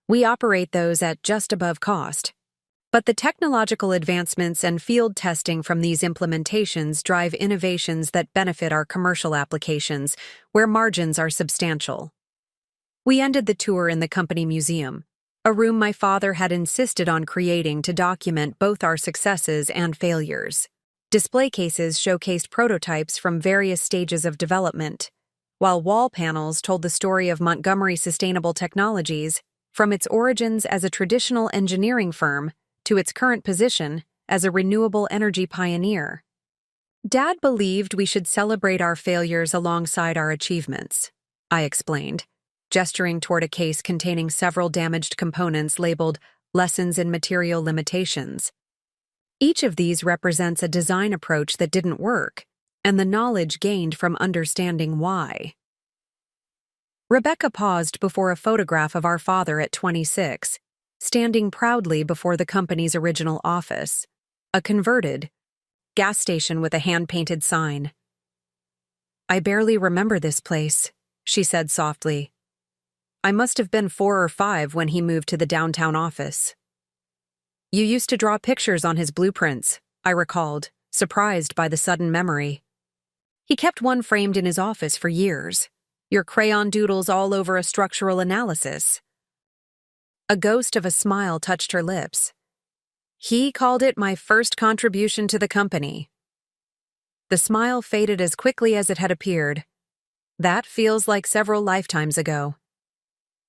We operate those at just above cost. But the technological advancements and field testing from these implementations drive innovations that benefit our commercial applications, where margins are substantial. We ended the tour in the company museum, a room my father had insisted on creating to document both our successes and failures. Display cases showcased prototypes from various stages of development, while wall panels told the story of Montgomery Sustainable Technologies, from its origins as a traditional engineering firm to its current position as a renewable energy pioneer. Dad believed we should celebrate our failures alongside our achievements, I explained, gesturing toward a case containing several damaged components labeled Lessons in Material Limitations. Each of these represents a design approach that didn't work, and the knowledge gained from understanding why. Rebecca paused before a photograph of our father at 26, standing proudly before the company's original office, a converted gas station with a hand-painted sign. "I barely remember this place," she said softly. "I must have been 4 or 5 when he moved to the downtown office." "You used to draw pictures on his blueprints," I recalled, surprised by the sudden memory. "He kept one framed in his office for years. Your crayon doodles all over a structural analysis." A ghost of a smile touched her lips. "He called it my first contribution to the company." The smile faded as quickly as it had appeared. That feels like several lifetimes ago.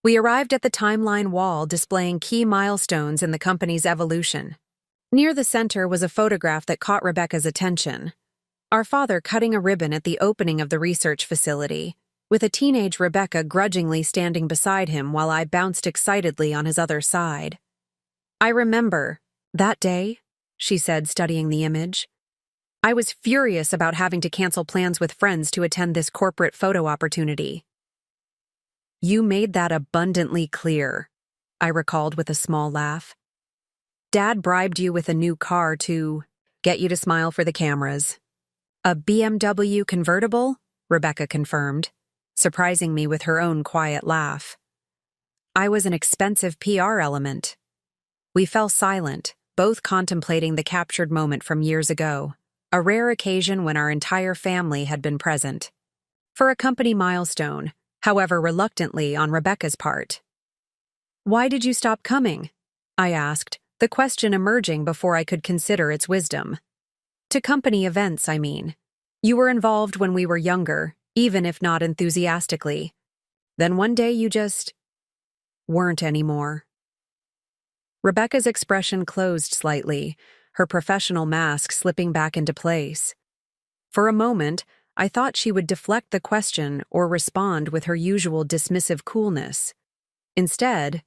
We arrived at the timeline wall displaying key milestones in the company's evolution. Near the center was a photograph that caught Rebecca's attention. our father cutting a ribbon at the opening of the research facility, with a teenage Rebecca grudgingly standing beside him while I bounced excitedly on his other side. "I remember. That day," she said, studying the image. "I was furious about having to cancel plans with friends to attend this corporate photo opportunity." "You made that abundantly clear," I recalled with a small laugh. "Dad bribed you with a new car to get you to smile for the cameras." "A BMW convertible?" Rebecca confirmed, surprising me with her own quiet laugh. "I was an expensive PR element." We fell silent, both contemplating the captured moment from years ago, a rare occasion when our entire family had been present. For a company milestone, however reluctantly on Rebecca's part. "Why did you stop coming?" I asked, the question emerging before I could consider its wisdom. "To company events, I mean. You were involved when we were younger, even if not enthusiastically. Then one day you just weren't anymore." Rebecca's expression closed slightly, her professional mask slipping back into place. For a moment, I thought she would deflect the question or respond with her usual dismissive coolness. Instead,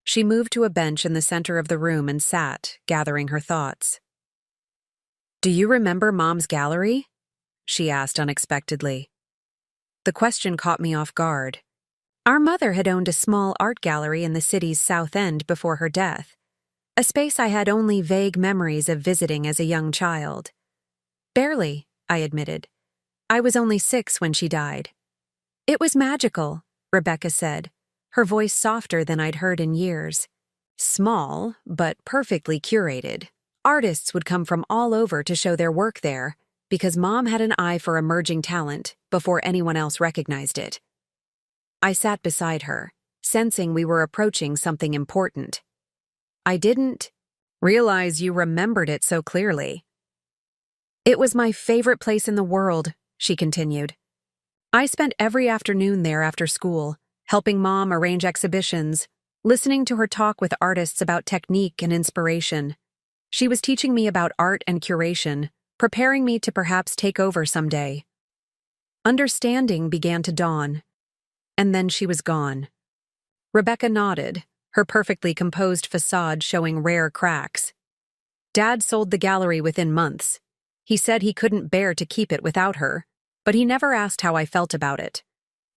she moved to a bench in the center of the room and sat, gathering her thoughts. "Do you remember Mom's gallery?" she asked unexpectedly. The question caught me off guard. Our mother had owned a small art gallery in the city's South End before her death, a space I had only vague memories of visiting as a young child. "Barely," I admitted. "I was only 6 when she died." "It was magical," Rebecca said, her voice softer than I'd heard in years. "Small, but perfectly curated. Artists would come from all over to show their work there, because Mom had an eye for emerging talent before anyone else recognized it." I sat beside her, sensing we were approaching something important. "I didn't realize you remembered it so clearly." "It was my favorite place in the world," she continued. "I spent every afternoon there after school, helping Mom arrange exhibitions, listening to her talk with artists about technique and inspiration. She was teaching me about art and curation, preparing me to perhaps take over someday." Understanding began to dawn. And then she was gone. Rebecca nodded, her perfectly composed facade showing rare cracks. "Dad sold the gallery within months. He said he couldn't bear to keep it without her, but he never asked how I felt about it.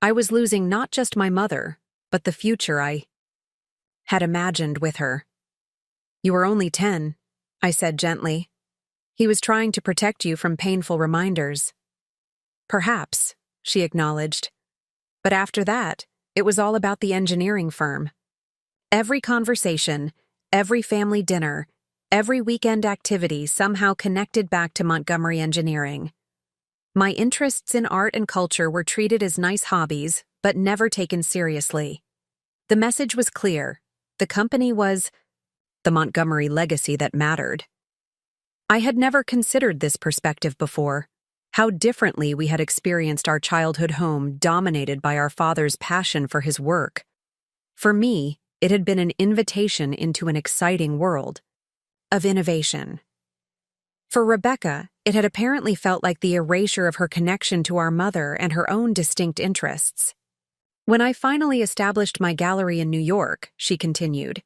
I was losing not just my mother, but the future I had imagined with her." "You were only 10, I said gently. "He was trying to protect you from painful reminders." "Perhaps," she acknowledged. "But after that, it was all about the engineering firm. Every conversation, every family dinner, every weekend activity somehow connected back to Montgomery Engineering. My interests in art and culture were treated as nice hobbies, but never taken seriously. The message was clear. The company was the Montgomery legacy that mattered." I had never considered this perspective before, how differently we had experienced our childhood home dominated by our father's passion for his work. For me, it had been an invitation into an exciting world of innovation. For Rebecca, it had apparently felt like the erasure of her connection to our mother and her own distinct interests. "When I finally established my gallery in New York," she continued,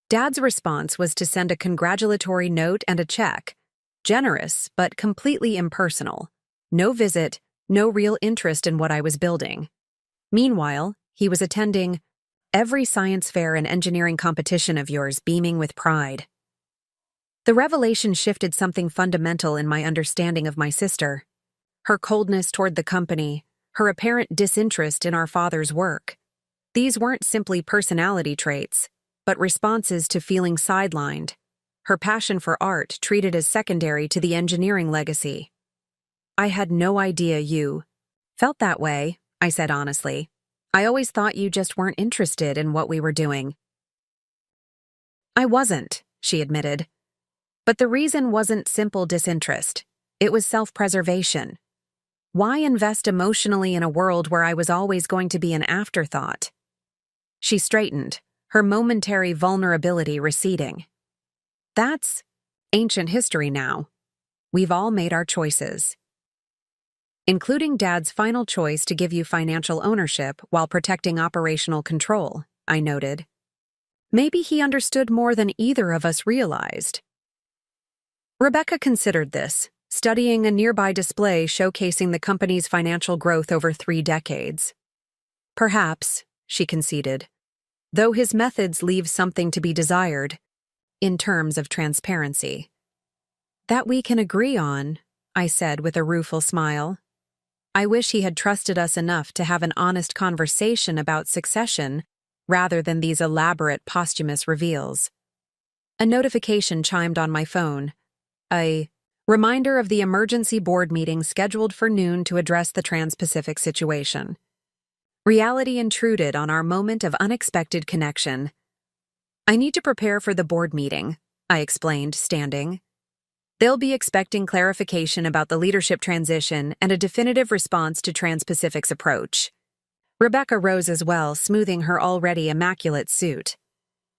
"Dad's response was to send a congratulatory note and a check. Generous, but completely impersonal. No visit, no real interest in what I was building. Meanwhile, he was attending every science fair and engineering competition of yours, beaming with pride." The revelation shifted something fundamental in my understanding of my sister. Her coldness toward the company, her apparent disinterest in our father's work. These weren't simply personality traits, but responses to feeling sidelined. Her passion for art treated as secondary to the engineering legacy. "I had no idea you felt that way," I said honestly. "I always thought you just weren't interested in what we were doing." "I wasn't," she admitted. "But the reason wasn't simple disinterest. It was self-preservation. Why invest emotionally in a world where I was always going to be an afterthought?" She straightened, her momentary vulnerability receding. "That's ancient history now. We've all made our choices. including Dad's final choice to give you financial ownership while protecting operational control, I noted. Maybe he understood more than either of us realized. Rebecca considered this, studying a nearby display showcasing the company's financial growth over 3 decades. Perhaps, she conceded, though his methods leave something to be desired in terms of transparency. That we can agree on, I said with a rueful smile. I wish he had trusted us enough to have an honest conversation about succession rather than these elaborate posthumous reveals. A notification chimed on my phone. A reminder of the emergency board meeting scheduled for noon to address the Trans-Pacific situation. Reality intruded on our moment of unexpected connection. I need to prepare for the board meeting, I explained, standing. They'll be expecting clarification about the leadership transition and a definitive response to Trans-Pacific's approach. Rebecca rose as well, smoothing her already immaculate suit.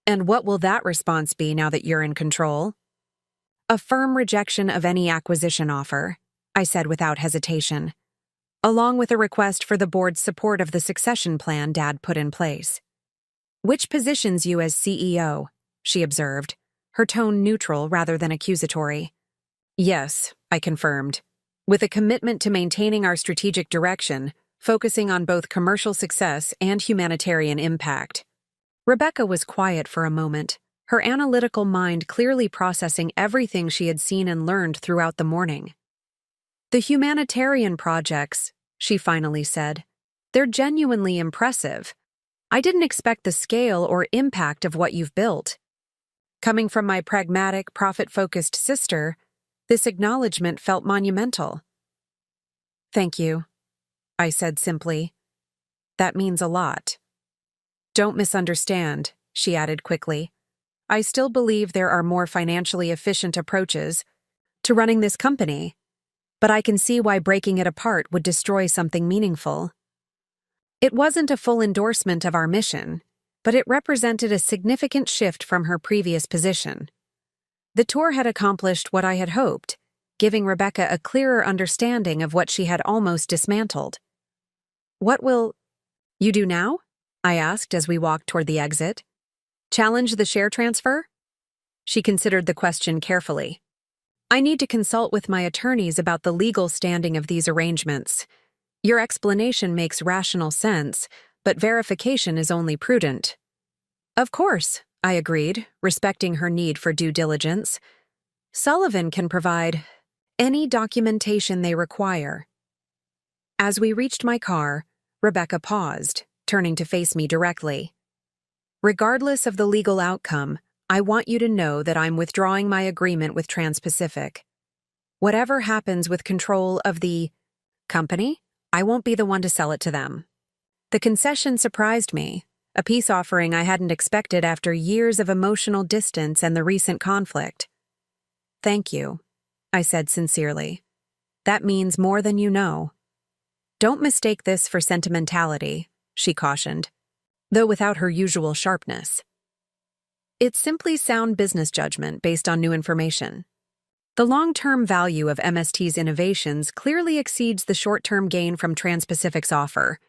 And what will that response be now that you're in control? A firm rejection of any acquisition offer, I said without hesitation, along with a request for the board's support of the succession plan Dad put in place. Which positions you as CEO, she observed, her tone neutral rather than accusatory. Yes, I confirmed, with a commitment to maintaining our strategic direction, focusing on both commercial success and humanitarian impact. Rebecca was quiet for a moment, her analytical mind clearly processing everything she had seen and learned throughout the morning. The humanitarian projects, she finally said, they're genuinely impressive. I didn't expect the scale or impact of what you've built. Coming from my pragmatic, profit-focused sister, this acknowledgement felt monumental. Thank you, I said simply. That means a lot. Don't misunderstand, she added quickly. I still believe there are more financially efficient approaches to running this company, but I can see why breaking it apart would destroy something meaningful. It wasn't a full endorsement of our mission, but it represented a significant shift from her previous position. The tour had accomplished what I had hoped, giving Rebecca a clearer understanding of what she had almost dismantled. What will you do now? I asked as we walked toward the exit. Challenge the share transfer? She considered the question carefully. I need to consult with my attorneys about the legal standing of these arrangements. Your explanation makes rational sense, but verification is only prudent. Of course, I agreed, respecting her need for due diligence. Sullivan can provide any documentation they require. As we reached my car, Rebecca paused, turning to face me directly. Regardless of the legal outcome, I want you to know that I'm withdrawing my agreement with Trans-Pacific. Whatever happens with control of the company, I won't be the one to sell it to them. The concession surprised me, a peace offering I hadn't expected after years of emotional distance and the recent conflict. Thank you, I said sincerely. That means more than you know. Don't mistake this for sentimentality, she cautioned, though without her usual sharpness. It's simply sound business judgment based on new information. The long-term value of MST's innovations clearly exceeds the short-term gain from Trans-Pacific's offer.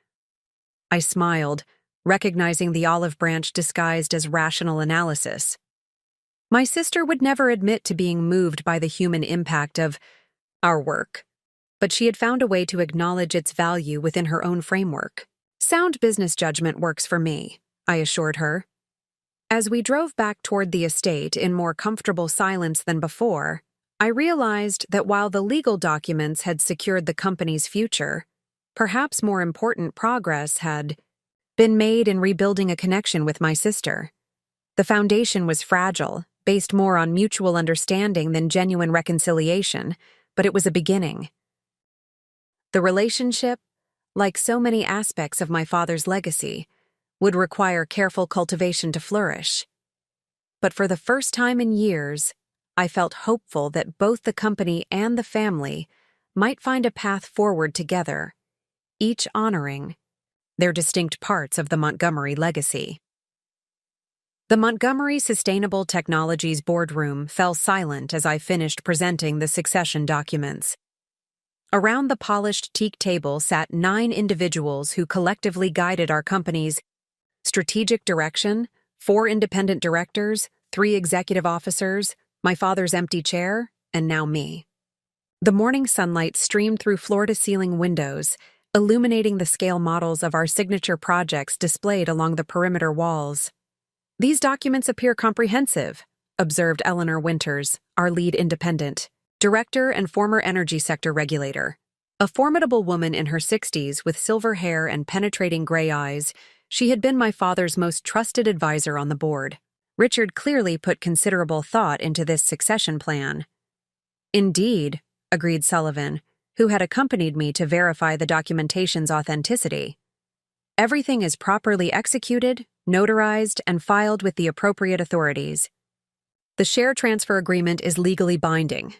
I smiled, recognizing the olive branch disguised as rational analysis. My sister would never admit to being moved by the human impact of our work, but she had found a way to acknowledge its value within her own framework. Sound business judgment works for me, I assured her. As we drove back toward the estate in more comfortable silence than before, I realized that while the legal documents had secured the company's future, perhaps more important progress had been made in rebuilding a connection with my sister. The foundation was fragile, based more on mutual understanding than genuine reconciliation, but it was a beginning. The relationship, like so many aspects of my father's legacy, would require careful cultivation to flourish. But for the first time in years, I felt hopeful that both the company and the family might find a path forward together, each honoring their distinct parts of the Montgomery legacy. The Montgomery Sustainable Technologies boardroom fell silent as I finished presenting the succession documents. Around the polished teak table sat 9 individuals who collectively guided our company's strategic direction: 4 independent directors, 3 executive officers, my father's empty chair, and now me. The morning sunlight streamed through floor-to-ceiling windows, illuminating the scale models of our signature projects displayed along the perimeter walls. "These documents appear comprehensive," observed Eleanor Winters, our lead independent, director and former energy sector regulator. A formidable woman in her 60s with silver hair and penetrating gray eyes, she had been my father's most trusted advisor on the board. Richard clearly put considerable thought into this succession plan. "Indeed," agreed Sullivan, who had accompanied me to verify the documentation's authenticity. "Everything is properly executed, notarized, and filed with the appropriate authorities. The share transfer agreement is legally binding."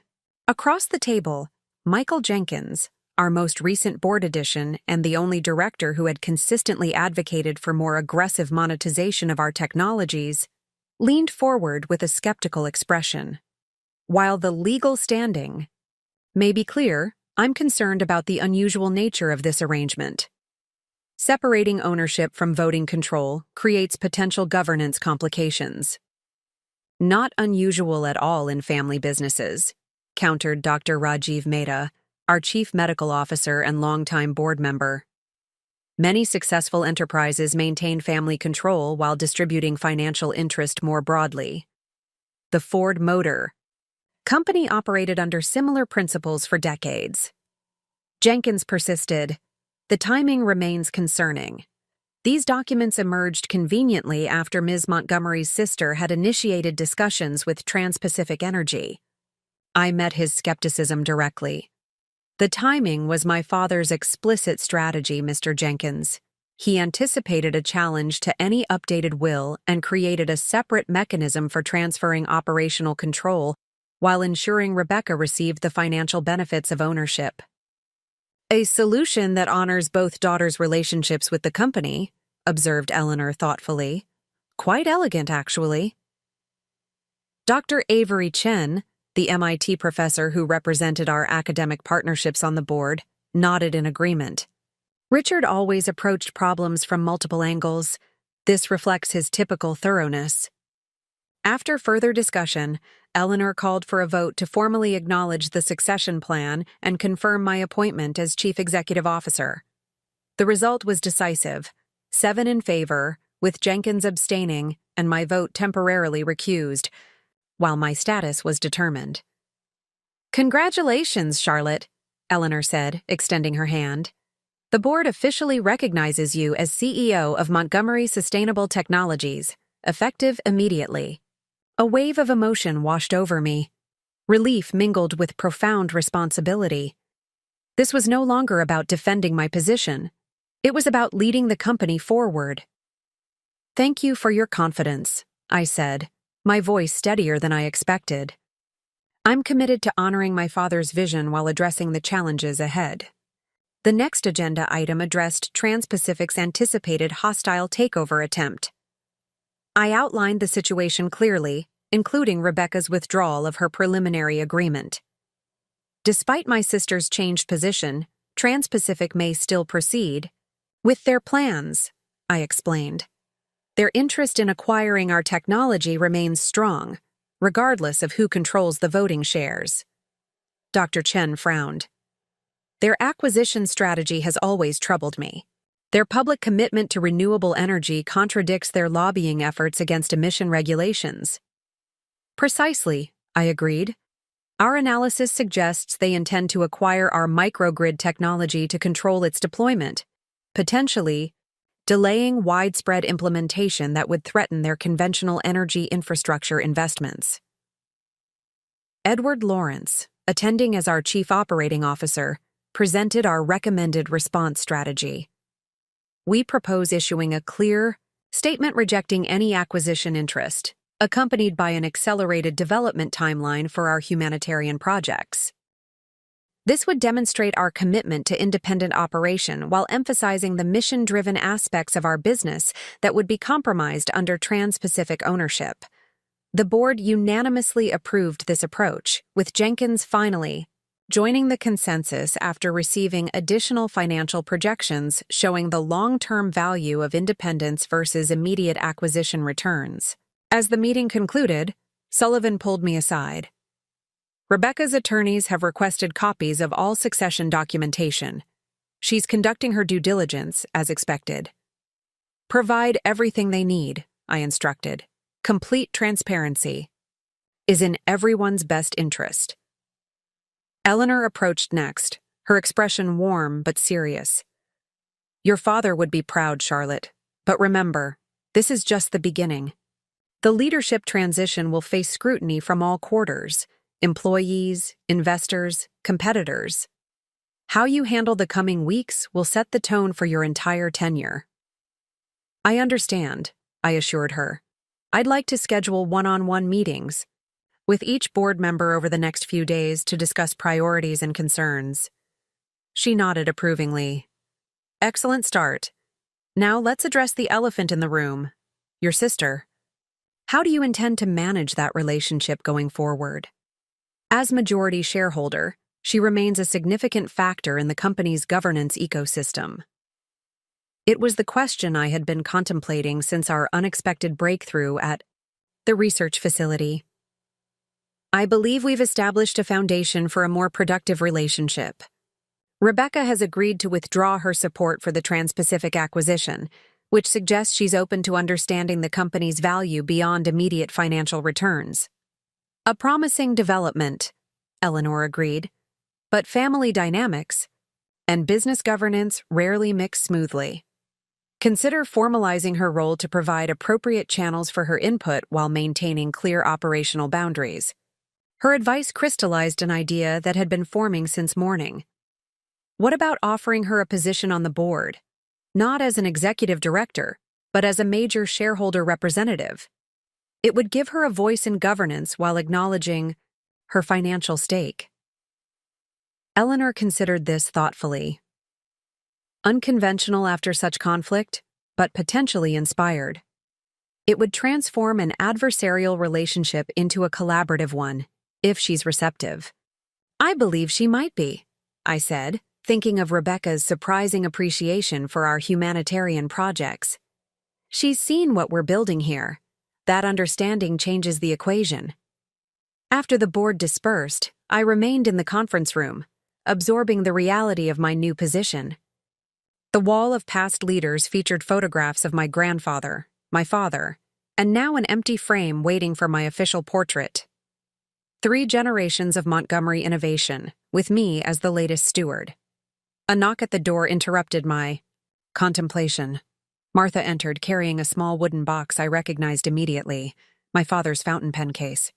Across the table, Michael Jenkins, our most recent board addition and the only director who had consistently advocated for more aggressive monetization of our technologies, leaned forward with a skeptical expression. "While the legal standing may be clear, I'm concerned about the unusual nature of this arrangement. Separating ownership from voting control creates potential governance complications." "Not unusual at all in family businesses," countered Dr. Rajiv Mehta, our chief medical officer and longtime board member. "Many successful enterprises maintain family control while distributing financial interest more broadly. The Ford Motor Company operated under similar principles for decades." Jenkins persisted. "The timing remains concerning. These documents emerged conveniently after Ms. Montgomery's sister had initiated discussions with Trans-Pacific Energy." I met his skepticism directly. "The timing was my father's explicit strategy, Mr. Jenkins. He anticipated a challenge to any updated will and created a separate mechanism for transferring operational control while ensuring Rebecca received the financial benefits of ownership. A solution that honors both daughters' relationships with the company," observed Eleanor thoughtfully. "Quite elegant, actually." Dr. Avery Chen, the MIT professor who represented our academic partnerships on the board, nodded in agreement. Richard always approached problems from multiple angles. This reflects his typical thoroughness. After further discussion, Eleanor called for a vote to formally acknowledge the succession plan and confirm my appointment as Chief Executive Officer. The result was decisive: 7 in favor, with Jenkins abstaining and my vote temporarily recused, while my status was determined. "Congratulations, Charlotte," Eleanor said, extending her hand. "The board officially recognizes you as CEO of Montgomery Sustainable Technologies, effective immediately." A wave of emotion washed over me. Relief mingled with profound responsibility. This was no longer about defending my position. It was about leading the company forward. "Thank you for your confidence," I said, my voice steadier than I expected. "I'm committed to honoring my father's vision while addressing the challenges ahead." The next agenda item addressed Trans-Pacific's anticipated hostile takeover attempt. I outlined the situation clearly, including Rebecca's withdrawal of her preliminary agreement. Despite my sister's changed position, Trans-Pacific may still proceed with their plans, I explained. Their interest in acquiring our technology remains strong, regardless of who controls the voting shares. Dr. Chen frowned. "Their acquisition strategy has always troubled me. Their public commitment to renewable energy contradicts their lobbying efforts against emission regulations." "Precisely," I agreed. "Our analysis suggests they intend to acquire our microgrid technology to control its deployment, potentially delaying widespread implementation that would threaten their conventional energy infrastructure investments." Edward Lawrence, attending as our Chief Operating Officer, presented our recommended response strategy. "We propose issuing a clear statement rejecting any acquisition interest, accompanied by an accelerated development timeline for our humanitarian projects. This would demonstrate our commitment to independent operation while emphasizing the mission-driven aspects of our business that would be compromised under Trans-Pacific ownership." The board unanimously approved this approach, with Jenkins finally joining the consensus after receiving additional financial projections showing the long-term value of independence versus immediate acquisition returns. As the meeting concluded, Sullivan pulled me aside. Rebecca's attorneys have requested copies of all succession documentation. She's conducting her due diligence, as expected. Provide everything they need, I instructed. Complete transparency is in everyone's best interest. Eleanor approached next, her expression warm but serious. Your father would be proud, Charlotte, but remember, this is just the beginning. The leadership transition will face scrutiny from all quarters: employees, investors, competitors. How you handle the coming weeks will set the tone for your entire tenure. I understand, I assured her. I'd like to schedule one-on-one meetings with each board member over the next few days to discuss priorities and concerns. She nodded approvingly. Excellent start. Now let's address the elephant in the room, your sister. How do you intend to manage that relationship going forward? As majority shareholder, she remains a significant factor in the company's governance ecosystem. It was the question I had been contemplating since our unexpected breakthrough at the research facility. I believe we've established a foundation for a more productive relationship. Rebecca has agreed to withdraw her support for the Trans-Pacific acquisition, which suggests she's open to understanding the company's value beyond immediate financial returns. A promising development, Eleanor agreed, but family dynamics and business governance rarely mix smoothly. Consider formalizing her role to provide appropriate channels for her input while maintaining clear operational boundaries. Her advice crystallized an idea that had been forming since morning. What about offering her a position on the board? Not as an executive director, but as a major shareholder representative. It would give her a voice in governance while acknowledging her financial stake. Eleanor considered this thoughtfully. Unconventional after such conflict, but potentially inspired. It would transform an adversarial relationship into a collaborative one, if she's receptive. I believe she might be, I said, thinking of Rebecca's surprising appreciation for our humanitarian projects. She's seen what we're building here. That understanding changes the equation. After the board dispersed, I remained in the conference room, absorbing the reality of my new position. The wall of past leaders featured photographs of my grandfather, my father, and now an empty frame waiting for my official portrait. 3 generations of Montgomery innovation, with me as the latest steward. A knock at the door interrupted my contemplation. Martha entered carrying a small wooden box I recognized immediately, my father's fountain pen case.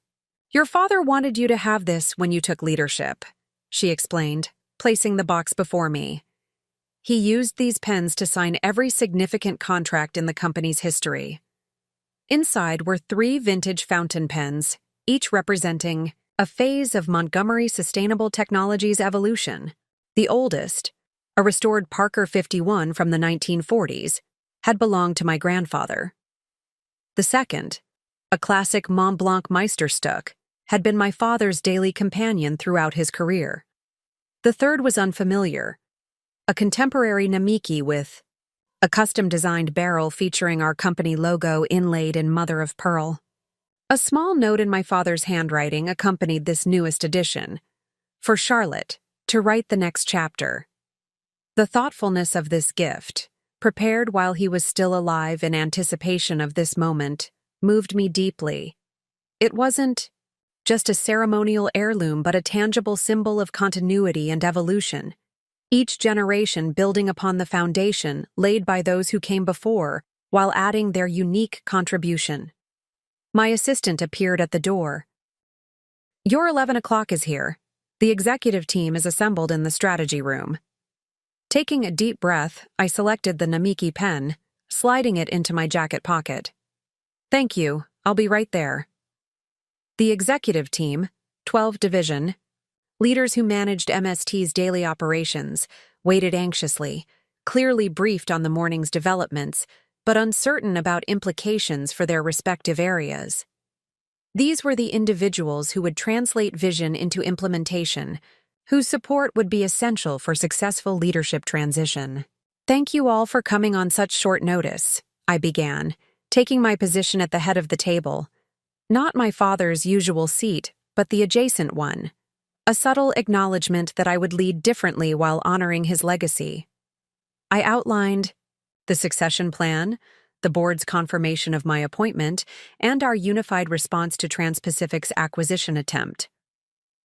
Your father wanted you to have this when you took leadership, she explained, placing the box before me. He used these pens to sign every significant contract in the company's history. Inside were 3 vintage fountain pens, each representing a phase of Montgomery Sustainable Technologies evolution. The oldest, a restored Parker 51 from the 1940s, had belonged to my grandfather. The second, a classic Mont Blanc Meisterstück, had been my father's daily companion throughout his career. The third was unfamiliar, a contemporary Namiki with a custom-designed barrel featuring our company logo inlaid in mother-of-pearl. A small note in my father's handwriting accompanied this newest edition. For Charlotte, to write the next chapter. The thoughtfulness of this gift, prepared while he was still alive in anticipation of this moment, moved me deeply. It wasn't just a ceremonial heirloom but a tangible symbol of continuity and evolution, each generation building upon the foundation laid by those who came before while adding their unique contribution. My assistant appeared at the door. Your 11 o'clock is here. The executive team is assembled in the strategy room. Taking a deep breath, I selected the Namiki pen, sliding it into my jacket pocket. Thank you, I'll be right there. The executive team, 12 Division, leaders who managed MST's daily operations, waited anxiously, clearly briefed on the morning's developments, but uncertain about implications for their respective areas. These were the individuals who would translate vision into implementation, whose support would be essential for successful leadership transition. "Thank you all for coming on such short notice," I began, taking my position at the head of the table. Not my father's usual seat, but the adjacent one. A subtle acknowledgement that I would lead differently while honoring his legacy. I outlined the succession plan, the board's confirmation of my appointment, and our unified response to Trans-Pacific's acquisition attempt.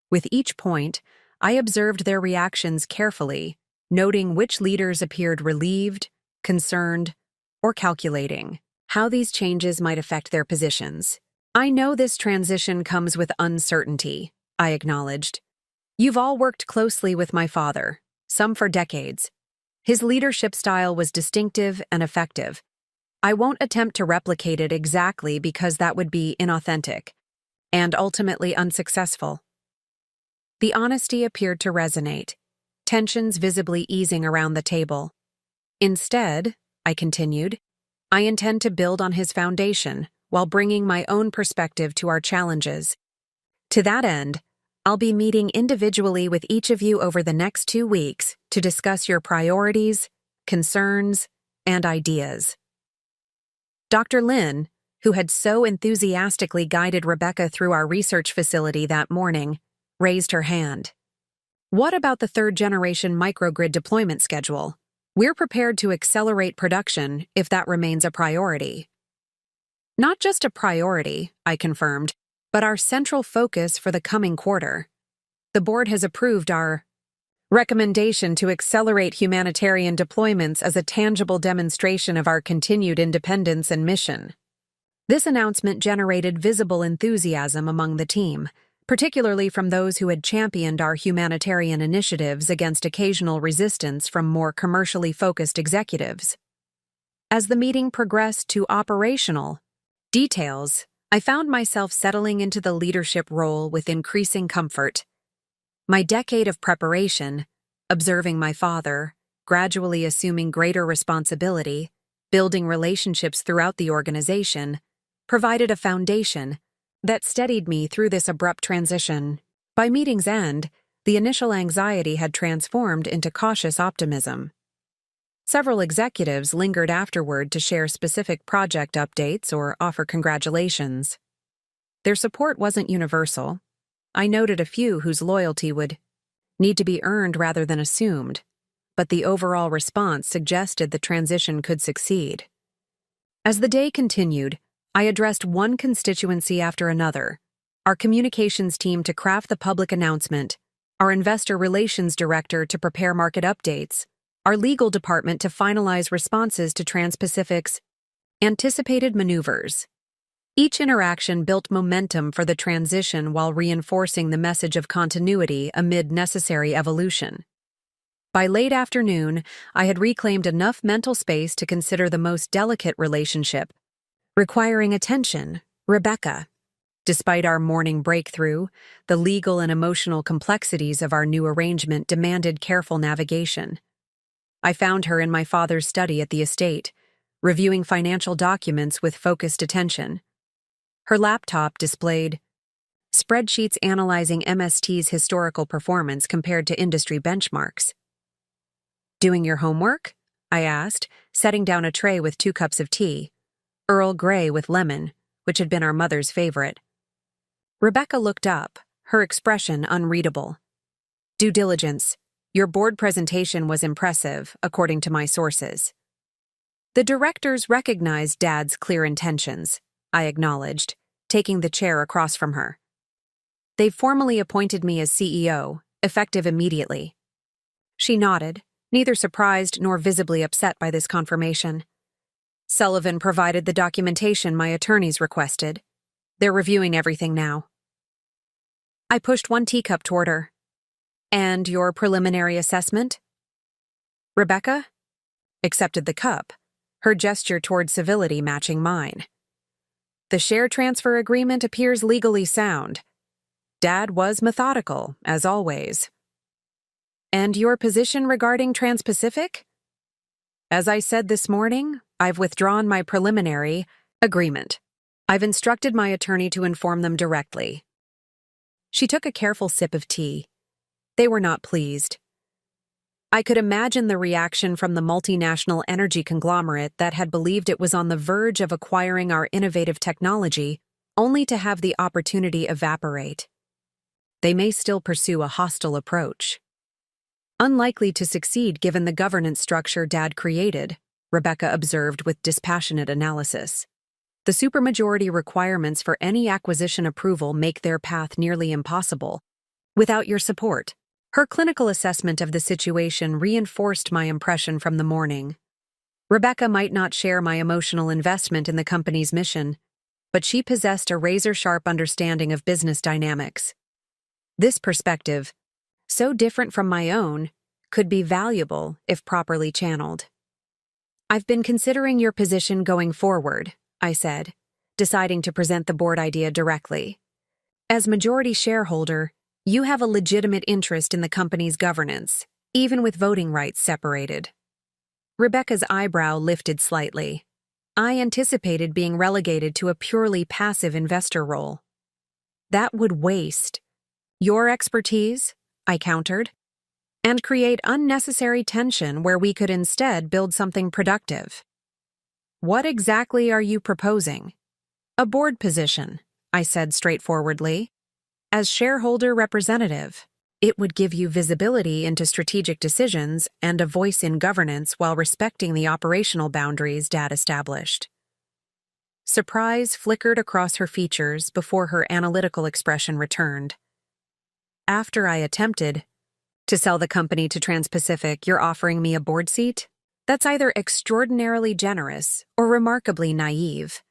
With each point, I observed their reactions carefully, noting which leaders appeared relieved, concerned, or calculating how these changes might affect their positions. "I know this transition comes with uncertainty," I acknowledged. "You've all worked closely with my father, some for decades. His leadership style was distinctive and effective. I won't attempt to replicate it exactly because that would be inauthentic and ultimately unsuccessful." The honesty appeared to resonate, tensions visibly easing around the table. "Instead," I continued, "I intend to build on his foundation while bringing my own perspective to our challenges. To that end, I'll be meeting individually with each of you over the next 2 weeks to discuss your priorities, concerns, and ideas." Dr. Lin, who had so enthusiastically guided Rebecca through our research facility that morning, raised her hand. "What about the third-generation microgrid deployment schedule? We're prepared to accelerate production if that remains a priority." "Not just a priority," I confirmed, "but our central focus for the coming quarter. The board has approved our recommendation to accelerate humanitarian deployments as a tangible demonstration of our continued independence and mission." This announcement generated visible enthusiasm among the team, particularly from those who had championed our humanitarian initiatives against occasional resistance from more commercially focused executives. As the meeting progressed to operational details, I found myself settling into the leadership role with increasing comfort. My decade of preparation, observing my father, gradually assuming greater responsibility, building relationships throughout the organization, provided a foundation that steadied me through this abrupt transition. By meeting's end, the initial anxiety had transformed into cautious optimism. Several executives lingered afterward to share specific project updates or offer congratulations. Their support wasn't universal. I noted a few whose loyalty would need to be earned rather than assumed, but the overall response suggested the transition could succeed. As the day continued, I addressed one constituency after another: our communications team to craft the public announcement, our investor relations director to prepare market updates, our legal department to finalize responses to Trans-Pacific's anticipated maneuvers. Each interaction built momentum for the transition while reinforcing the message of continuity amid necessary evolution. By late afternoon, I had reclaimed enough mental space to consider the most delicate relationship requiring attention, Rebecca. Despite our morning breakthrough, the legal and emotional complexities of our new arrangement demanded careful navigation. I found her in my father's study at the estate, reviewing financial documents with focused attention. Her laptop displayed spreadsheets analyzing MST's historical performance compared to industry benchmarks. "Doing your homework?" I asked, setting down a tray with 2 cups of tea, Earl Grey with lemon, which had been our mother's favorite. Rebecca looked up, her expression unreadable. "Due diligence. Your board presentation was impressive, according to my sources." "The directors recognized Dad's clear intentions," I acknowledged, taking the chair across from her. "They've formally appointed me as CEO, effective immediately." She nodded, neither surprised nor visibly upset by this confirmation. "Sullivan provided the documentation my attorneys requested. They're reviewing everything now." I pushed 1 teacup toward her. "And your preliminary assessment?" Rebecca accepted the cup, her gesture toward civility matching mine. "The share transfer agreement appears legally sound. Dad was methodical, as always." "And your position regarding Trans-Pacific?" "As I said this morning, I've withdrawn my preliminary agreement. I've instructed my attorney to inform them directly." She took a careful sip of tea. They were not pleased. I could imagine the reaction from the multinational energy conglomerate that had believed it was on the verge of acquiring our innovative technology, only to have the opportunity evaporate. They may still pursue a hostile approach. Unlikely to succeed given the governance structure Dad created, Rebecca observed with dispassionate analysis. The supermajority requirements for any acquisition approval make their path nearly impossible. Without your support. Her clinical assessment of the situation reinforced my impression from the morning. Rebecca might not share my emotional investment in the company's mission, but she possessed a razor-sharp understanding of business dynamics. This perspective, so different from my own, could be valuable if properly channeled. I've been considering your position going forward, I said, deciding to present the board idea directly. As majority shareholder, you have a legitimate interest in the company's governance, even with voting rights separated. Rebecca's eyebrow lifted slightly. I anticipated being relegated to a purely passive investor role. That would waste your expertise, I countered, and create unnecessary tension where we could instead build something productive. What exactly are you proposing? A board position, I said straightforwardly. As shareholder representative, it would give you visibility into strategic decisions and a voice in governance while respecting the operational boundaries Dad established. Surprise flickered across her features before her analytical expression returned. After I attempted to sell the company to Trans-Pacific, you're offering me a board seat? That's either extraordinarily generous or remarkably naive.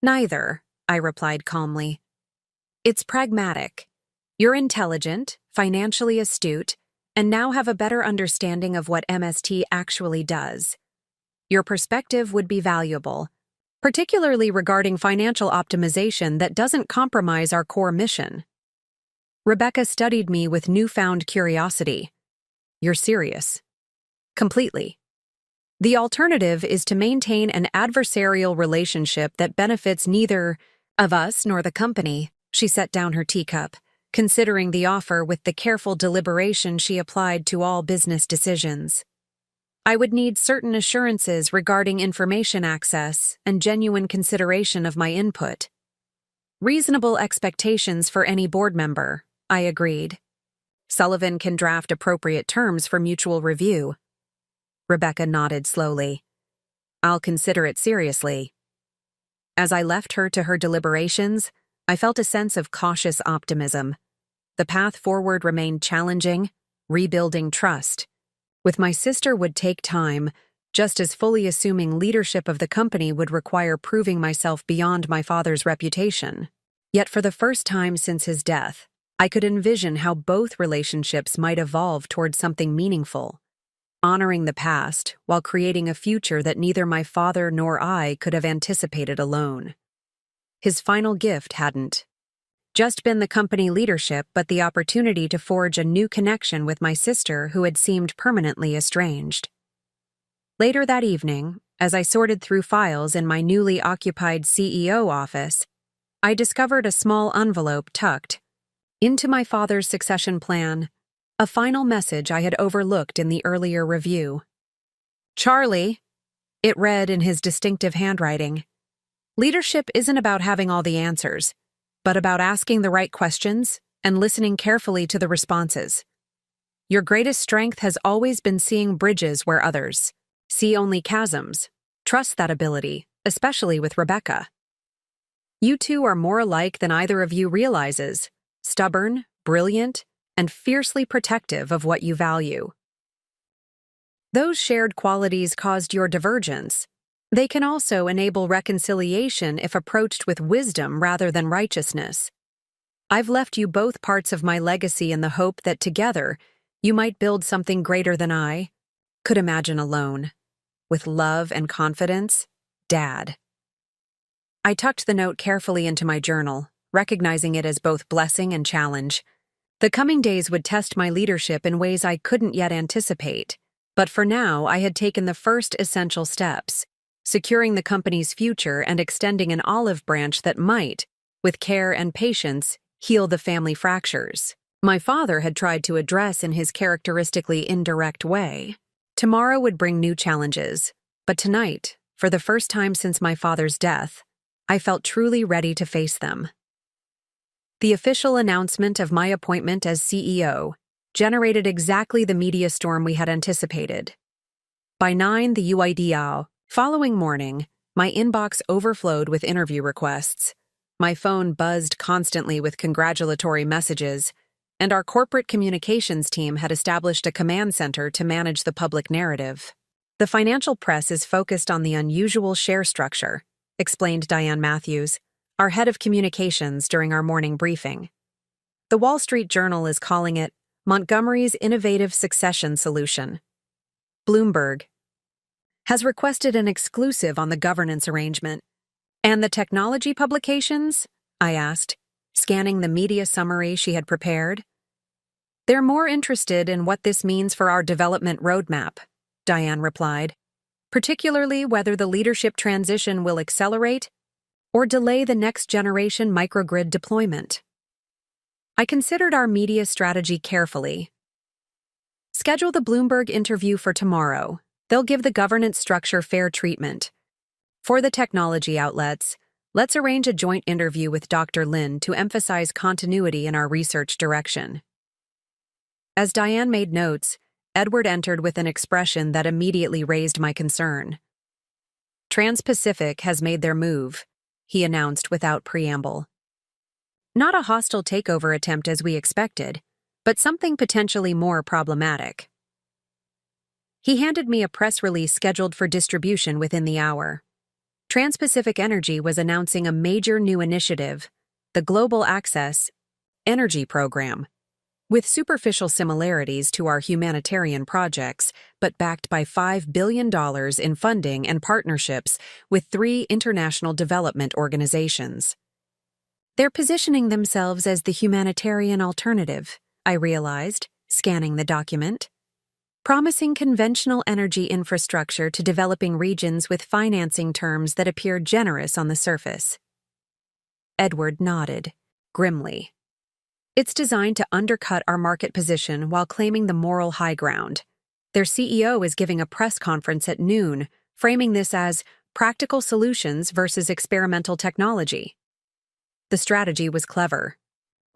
Neither, I replied calmly. It's pragmatic. You're intelligent, financially astute, and now have a better understanding of what MST actually does. Your perspective would be valuable, particularly regarding financial optimization that doesn't compromise our core mission. Rebecca studied me with newfound curiosity. You're serious? Completely. The alternative is to maintain an adversarial relationship that benefits neither of us nor the company. She set down her teacup, considering the offer with the careful deliberation she applied to all business decisions. I would need certain assurances regarding information access and genuine consideration of my input. Reasonable expectations for any board member, I agreed. Sullivan can draft appropriate terms for mutual review. Rebecca nodded slowly. I'll consider it seriously. As I left her to her deliberations, I felt a sense of cautious optimism. The path forward remained challenging, rebuilding trust. With my sister would take time, just as fully assuming leadership of the company would require proving myself beyond my father's reputation. Yet for the first time since his death, I could envision how both relationships might evolve towards something meaningful, honoring the past while creating a future that neither my father nor I could have anticipated alone. His final gift hadn't just been the company leadership, but the opportunity to forge a new connection with my sister who had seemed permanently estranged. Later that evening, as I sorted through files in my newly occupied CEO office, I discovered a small envelope tucked into my father's succession plan, a final message I had overlooked in the earlier review. Charlie, it read in his distinctive handwriting. Leadership isn't about having all the answers, but about asking the right questions and listening carefully to the responses. Your greatest strength has always been seeing bridges where others see only chasms. Trust that ability, especially with Rebecca. You two are more alike than either of you realizes, stubborn, brilliant, and fiercely protective of what you value. Those shared qualities caused your divergence. They can also enable reconciliation if approached with wisdom rather than righteousness. I've left you both parts of my legacy in the hope that together you might build something greater than I could imagine alone. With love and confidence, Dad. I tucked the note carefully into my journal, recognizing it as both blessing and challenge. The coming days would test my leadership in ways I couldn't yet anticipate, but for now I had taken the first essential steps, securing the company's future and extending an olive branch that might, with care and patience, heal the family fractures. my father had tried to address in his characteristically indirect way. Tomorrow would bring new challenges, but tonight, for the first time since my father's death, I felt truly ready to face them. The official announcement of my appointment as CEO generated exactly the media storm we had anticipated. By 9 the UIDAO, following morning, my inbox overflowed with interview requests. My phone buzzed constantly with congratulatory messages, and our corporate communications team had established a command center to manage the public narrative. The financial press is focused on the unusual share structure, explained Diane Matthews, our head of communications, during our morning briefing. The Wall Street Journal is calling it Montgomery's innovative succession solution. Bloomberg has requested an exclusive on the governance arrangement. And the technology publications? I asked, scanning the media summary she had prepared. They're more interested in what this means for our development roadmap, Diane replied, particularly whether the leadership transition will accelerate or delay the next generation microgrid deployment. I considered our media strategy carefully. Schedule the Bloomberg interview for tomorrow. They'll give the governance structure fair treatment. For the technology outlets, let's arrange a joint interview with Dr. Lin to emphasize continuity in our research direction. As Diane made notes, Edward entered with an expression that immediately raised my concern. Trans-Pacific has made their move, he announced without preamble. Not a hostile takeover attempt as we expected, but something potentially more problematic. He handed me a press release scheduled for distribution within the hour. Trans-Pacific Energy was announcing a major new initiative, the Global Access Energy Program, with superficial similarities to our humanitarian projects, but backed by $5 billion in funding and partnerships with 3 international development organizations. They're positioning themselves as the humanitarian alternative, I realized, scanning the document. Promising conventional energy infrastructure to developing regions with financing terms that appear generous on the surface. Edward nodded, grimly. It's designed to undercut our market position while claiming the moral high ground. Their CEO is giving a press conference at noon, framing this as practical solutions versus experimental technology. The strategy was clever.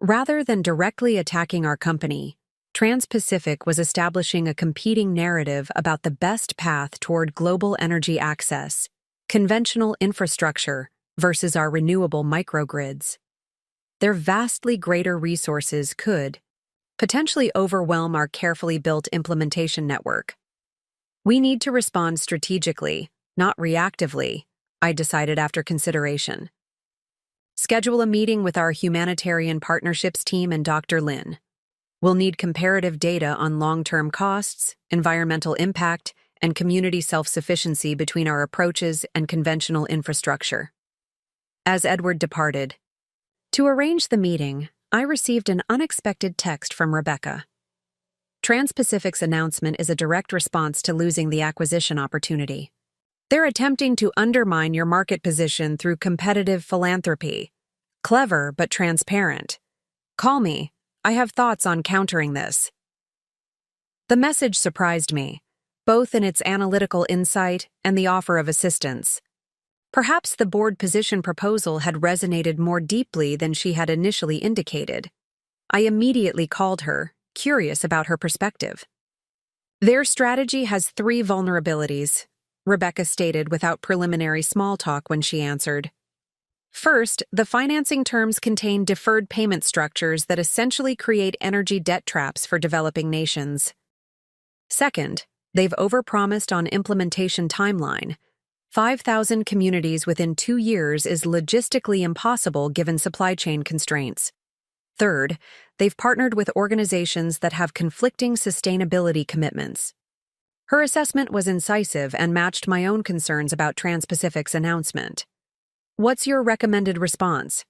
Rather than directly attacking our company, Trans-Pacific was establishing a competing narrative about the best path toward global energy access, conventional infrastructure versus our renewable microgrids. Their vastly greater resources could potentially overwhelm our carefully built implementation network. We need to respond strategically, not reactively, I decided after consideration. Schedule a meeting with our humanitarian partnerships team and Dr. Lin. We'll need comparative data on long-term costs, environmental impact, and community self-sufficiency between our approaches and conventional infrastructure. As Edward departed, to arrange the meeting, I received an unexpected text from Rebecca. Trans-Pacific's announcement is a direct response to losing the acquisition opportunity. They're attempting to undermine your market position through competitive philanthropy. Clever but transparent. Call me. I have thoughts on countering this. The message surprised me, both in its analytical insight and the offer of assistance. Perhaps the board position proposal had resonated more deeply than she had initially indicated. I immediately called her, curious about her perspective. Their strategy has 3 vulnerabilities, Rebecca stated without preliminary small talk when she answered. First, the financing terms contain deferred payment structures that essentially create energy debt traps for developing nations. Second, they've overpromised on implementation timeline. 5,000 communities within 2 years is logistically impossible given supply chain constraints. Third, they've partnered with organizations that have conflicting sustainability commitments. Her assessment was incisive and matched my own concerns about Trans-Pacific's announcement. What's your recommended response?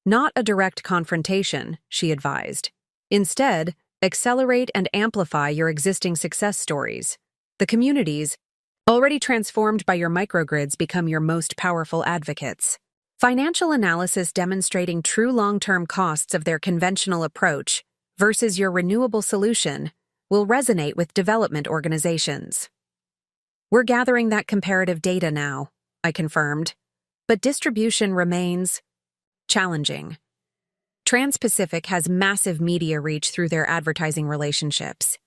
Not a direct confrontation, she advised. Instead, accelerate and amplify your existing success stories. The communities, already transformed by your microgrids, become your most powerful advocates. Financial analysis demonstrating true long-term costs of their conventional approach versus your renewable solution will resonate with development organizations. We're gathering that comparative data now, I confirmed, but distribution remains challenging. Trans-Pacific has massive media reach through their advertising relationships.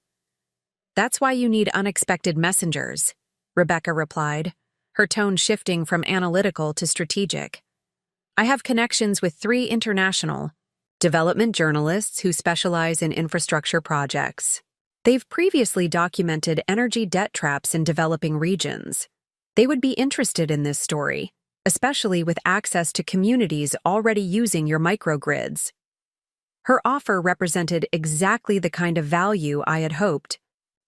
That's why you need unexpected messengers, Rebecca replied, her tone shifting from analytical to strategic. I have connections with 3 international development journalists who specialize in infrastructure projects. They've previously documented energy debt traps in developing regions. They would be interested in this story, especially with access to communities already using your microgrids. Her offer represented exactly the kind of value I had hoped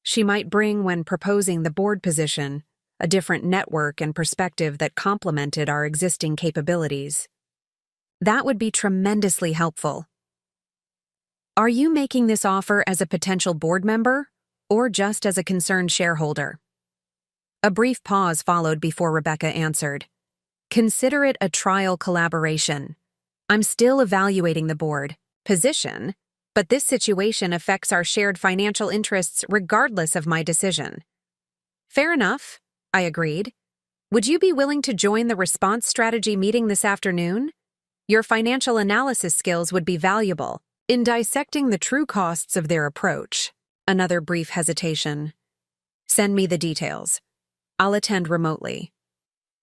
she might bring when proposing the board position, a different network and perspective that complemented our existing capabilities. That would be tremendously helpful. Are you making this offer as a potential board member, or just as a concerned shareholder? A brief pause followed before Rebecca answered. Consider it a trial collaboration. I'm still evaluating the board position, but this situation affects our shared financial interests regardless of my decision. Fair enough, I agreed. Would you be willing to join the response strategy meeting this afternoon? Your financial analysis skills would be valuable in dissecting the true costs of their approach. Another brief hesitation. Send me the details. I'll attend remotely.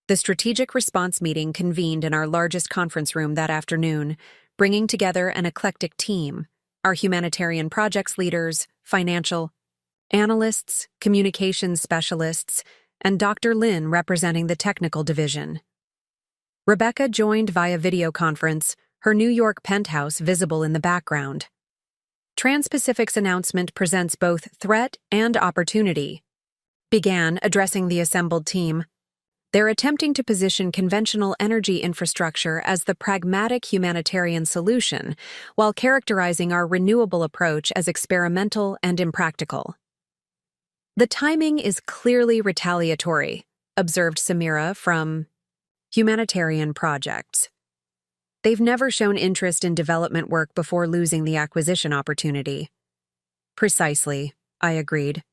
The strategic response meeting convened in our largest conference room that afternoon, bringing together an eclectic team, our humanitarian projects leaders, financial analysts, communications specialists, and Dr. Lin representing the technical division. Rebecca joined via video conference, her New York penthouse visible in the background. Trans-Pacific's announcement presents both threat and opportunity. Began addressing the assembled team. They're attempting to position conventional energy infrastructure as the pragmatic humanitarian solution, while characterizing our renewable approach as experimental and impractical. The timing is clearly retaliatory, observed Samira from Humanitarian Projects. They've never shown interest in development work before losing the acquisition opportunity. Precisely, I agreed.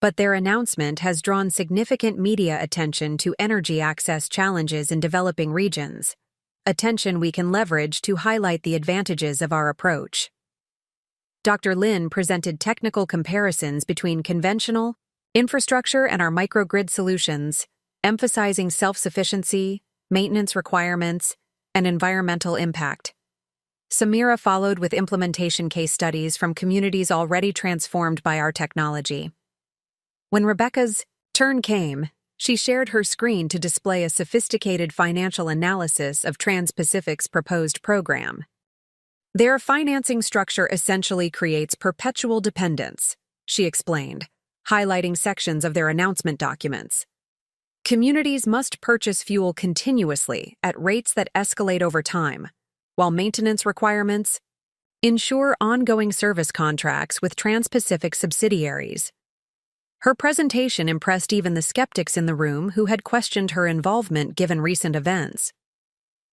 But their announcement has drawn significant media attention to energy access challenges in developing regions, attention we can leverage to highlight the advantages of our approach. Dr. Lin presented technical comparisons between conventional infrastructure and our microgrid solutions, emphasizing self-sufficiency, maintenance requirements, and environmental impact. Samira followed with implementation case studies from communities already transformed by our technology. When Rebecca's turn came, she shared her screen to display a sophisticated financial analysis of Trans-Pacific's proposed program. Their financing structure essentially creates perpetual dependence, she explained, highlighting sections of their announcement documents. Communities must purchase fuel continuously at rates that escalate over time, while maintenance requirements ensure ongoing service contracts with Trans-Pacific subsidiaries. Her presentation impressed even the skeptics in the room who had questioned her involvement given recent events.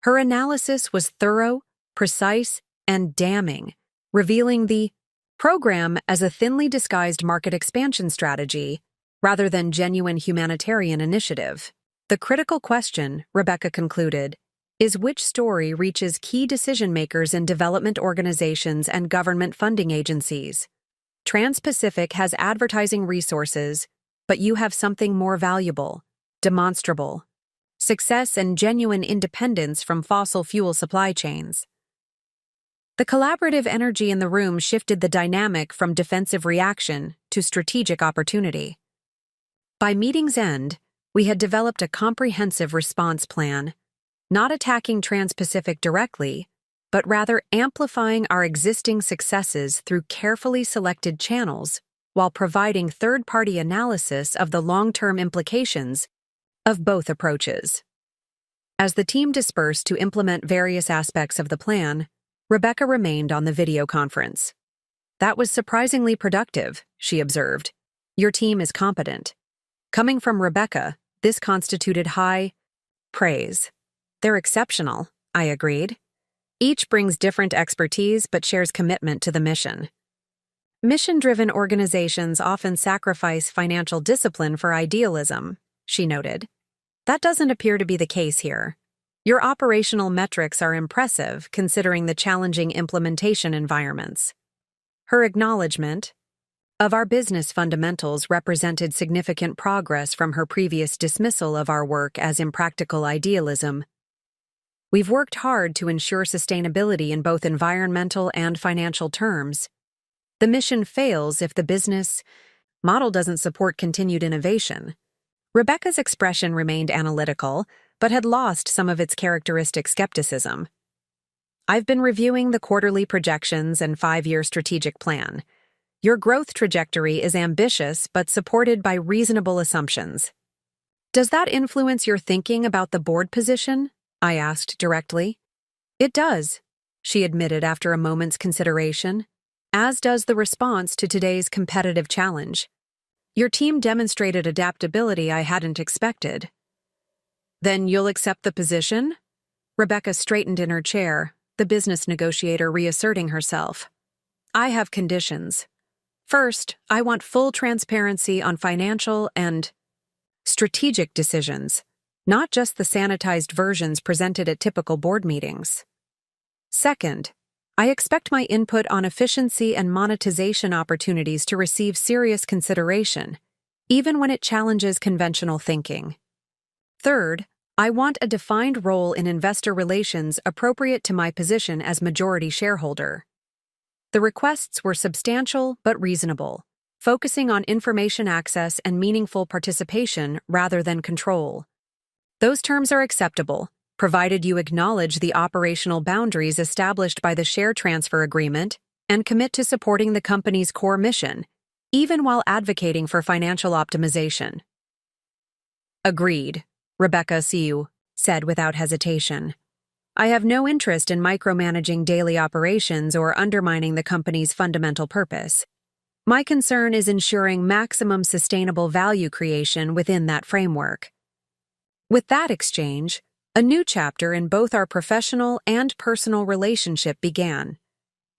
Her analysis was thorough, precise, and damning, revealing the program as a thinly disguised market expansion strategy rather than genuine humanitarian initiative. The critical question, Rebecca concluded, is which story reaches key decision-makers in development organizations and government funding agencies. Trans-Pacific has advertising resources, but you have something more valuable, demonstrable: success and genuine independence from fossil fuel supply chains. The collaborative energy in the room shifted the dynamic from defensive reaction to strategic opportunity. By meeting's end, we had developed a comprehensive response plan, not attacking Trans-Pacific directly, but rather amplifying our existing successes through carefully selected channels while providing third-party analysis of the long-term implications of both approaches. As the team dispersed to implement various aspects of the plan, Rebecca remained on the video conference. That was surprisingly productive, she observed. Your team is competent. Coming from Rebecca, this constituted high praise. They're exceptional, I agreed. Each brings different expertise but shares commitment to the mission. Mission-driven organizations often sacrifice financial discipline for idealism, she noted. That doesn't appear to be the case here. Your operational metrics are impressive considering the challenging implementation environments. Her acknowledgement of our business fundamentals represented significant progress from her previous dismissal of our work as impractical idealism. We've worked hard to ensure sustainability in both environmental and financial terms. The mission fails if the business model doesn't support continued innovation. Rebecca's expression remained analytical, but had lost some of its characteristic skepticism. I've been reviewing the quarterly projections and 5-year strategic plan. Your growth trajectory is ambitious but supported by reasonable assumptions. Does that influence your thinking about the board position? I asked directly. It does, she admitted after a moment's consideration, as does the response to today's competitive challenge. Your team demonstrated adaptability I hadn't expected. Then you'll accept the position? Rebecca straightened in her chair, the business negotiator reasserting herself. I have conditions. First, I want full transparency on financial and strategic decisions, not just the sanitized versions presented at typical board meetings. Second, I expect my input on efficiency and monetization opportunities to receive serious consideration, even when it challenges conventional thinking. Third, I want a defined role in investor relations appropriate to my position as majority shareholder. The requests were substantial but reasonable, focusing on information access and meaningful participation rather than control. Those terms are acceptable, provided you acknowledge the operational boundaries established by the share transfer agreement and commit to supporting the company's core mission, even while advocating for financial optimization. Agreed, Rebecca Siu said without hesitation. I have no interest in micromanaging daily operations or undermining the company's fundamental purpose. My concern is ensuring maximum sustainable value creation within that framework. With that exchange, a new chapter in both our professional and personal relationship began.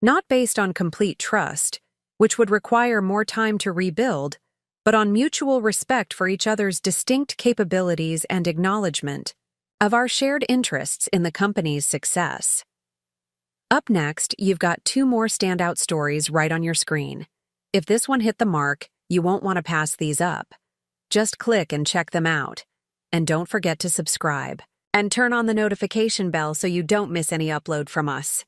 Not based on complete trust, which would require more time to rebuild, but on mutual respect for each other's distinct capabilities and acknowledgement of our shared interests in the company's success. Up next, you've got 2 more standout stories right on your screen. If this one hit the mark, you won't want to pass these up. Just click and check them out. And don't forget to subscribe. And turn on the notification bell so you don't miss any upload from us.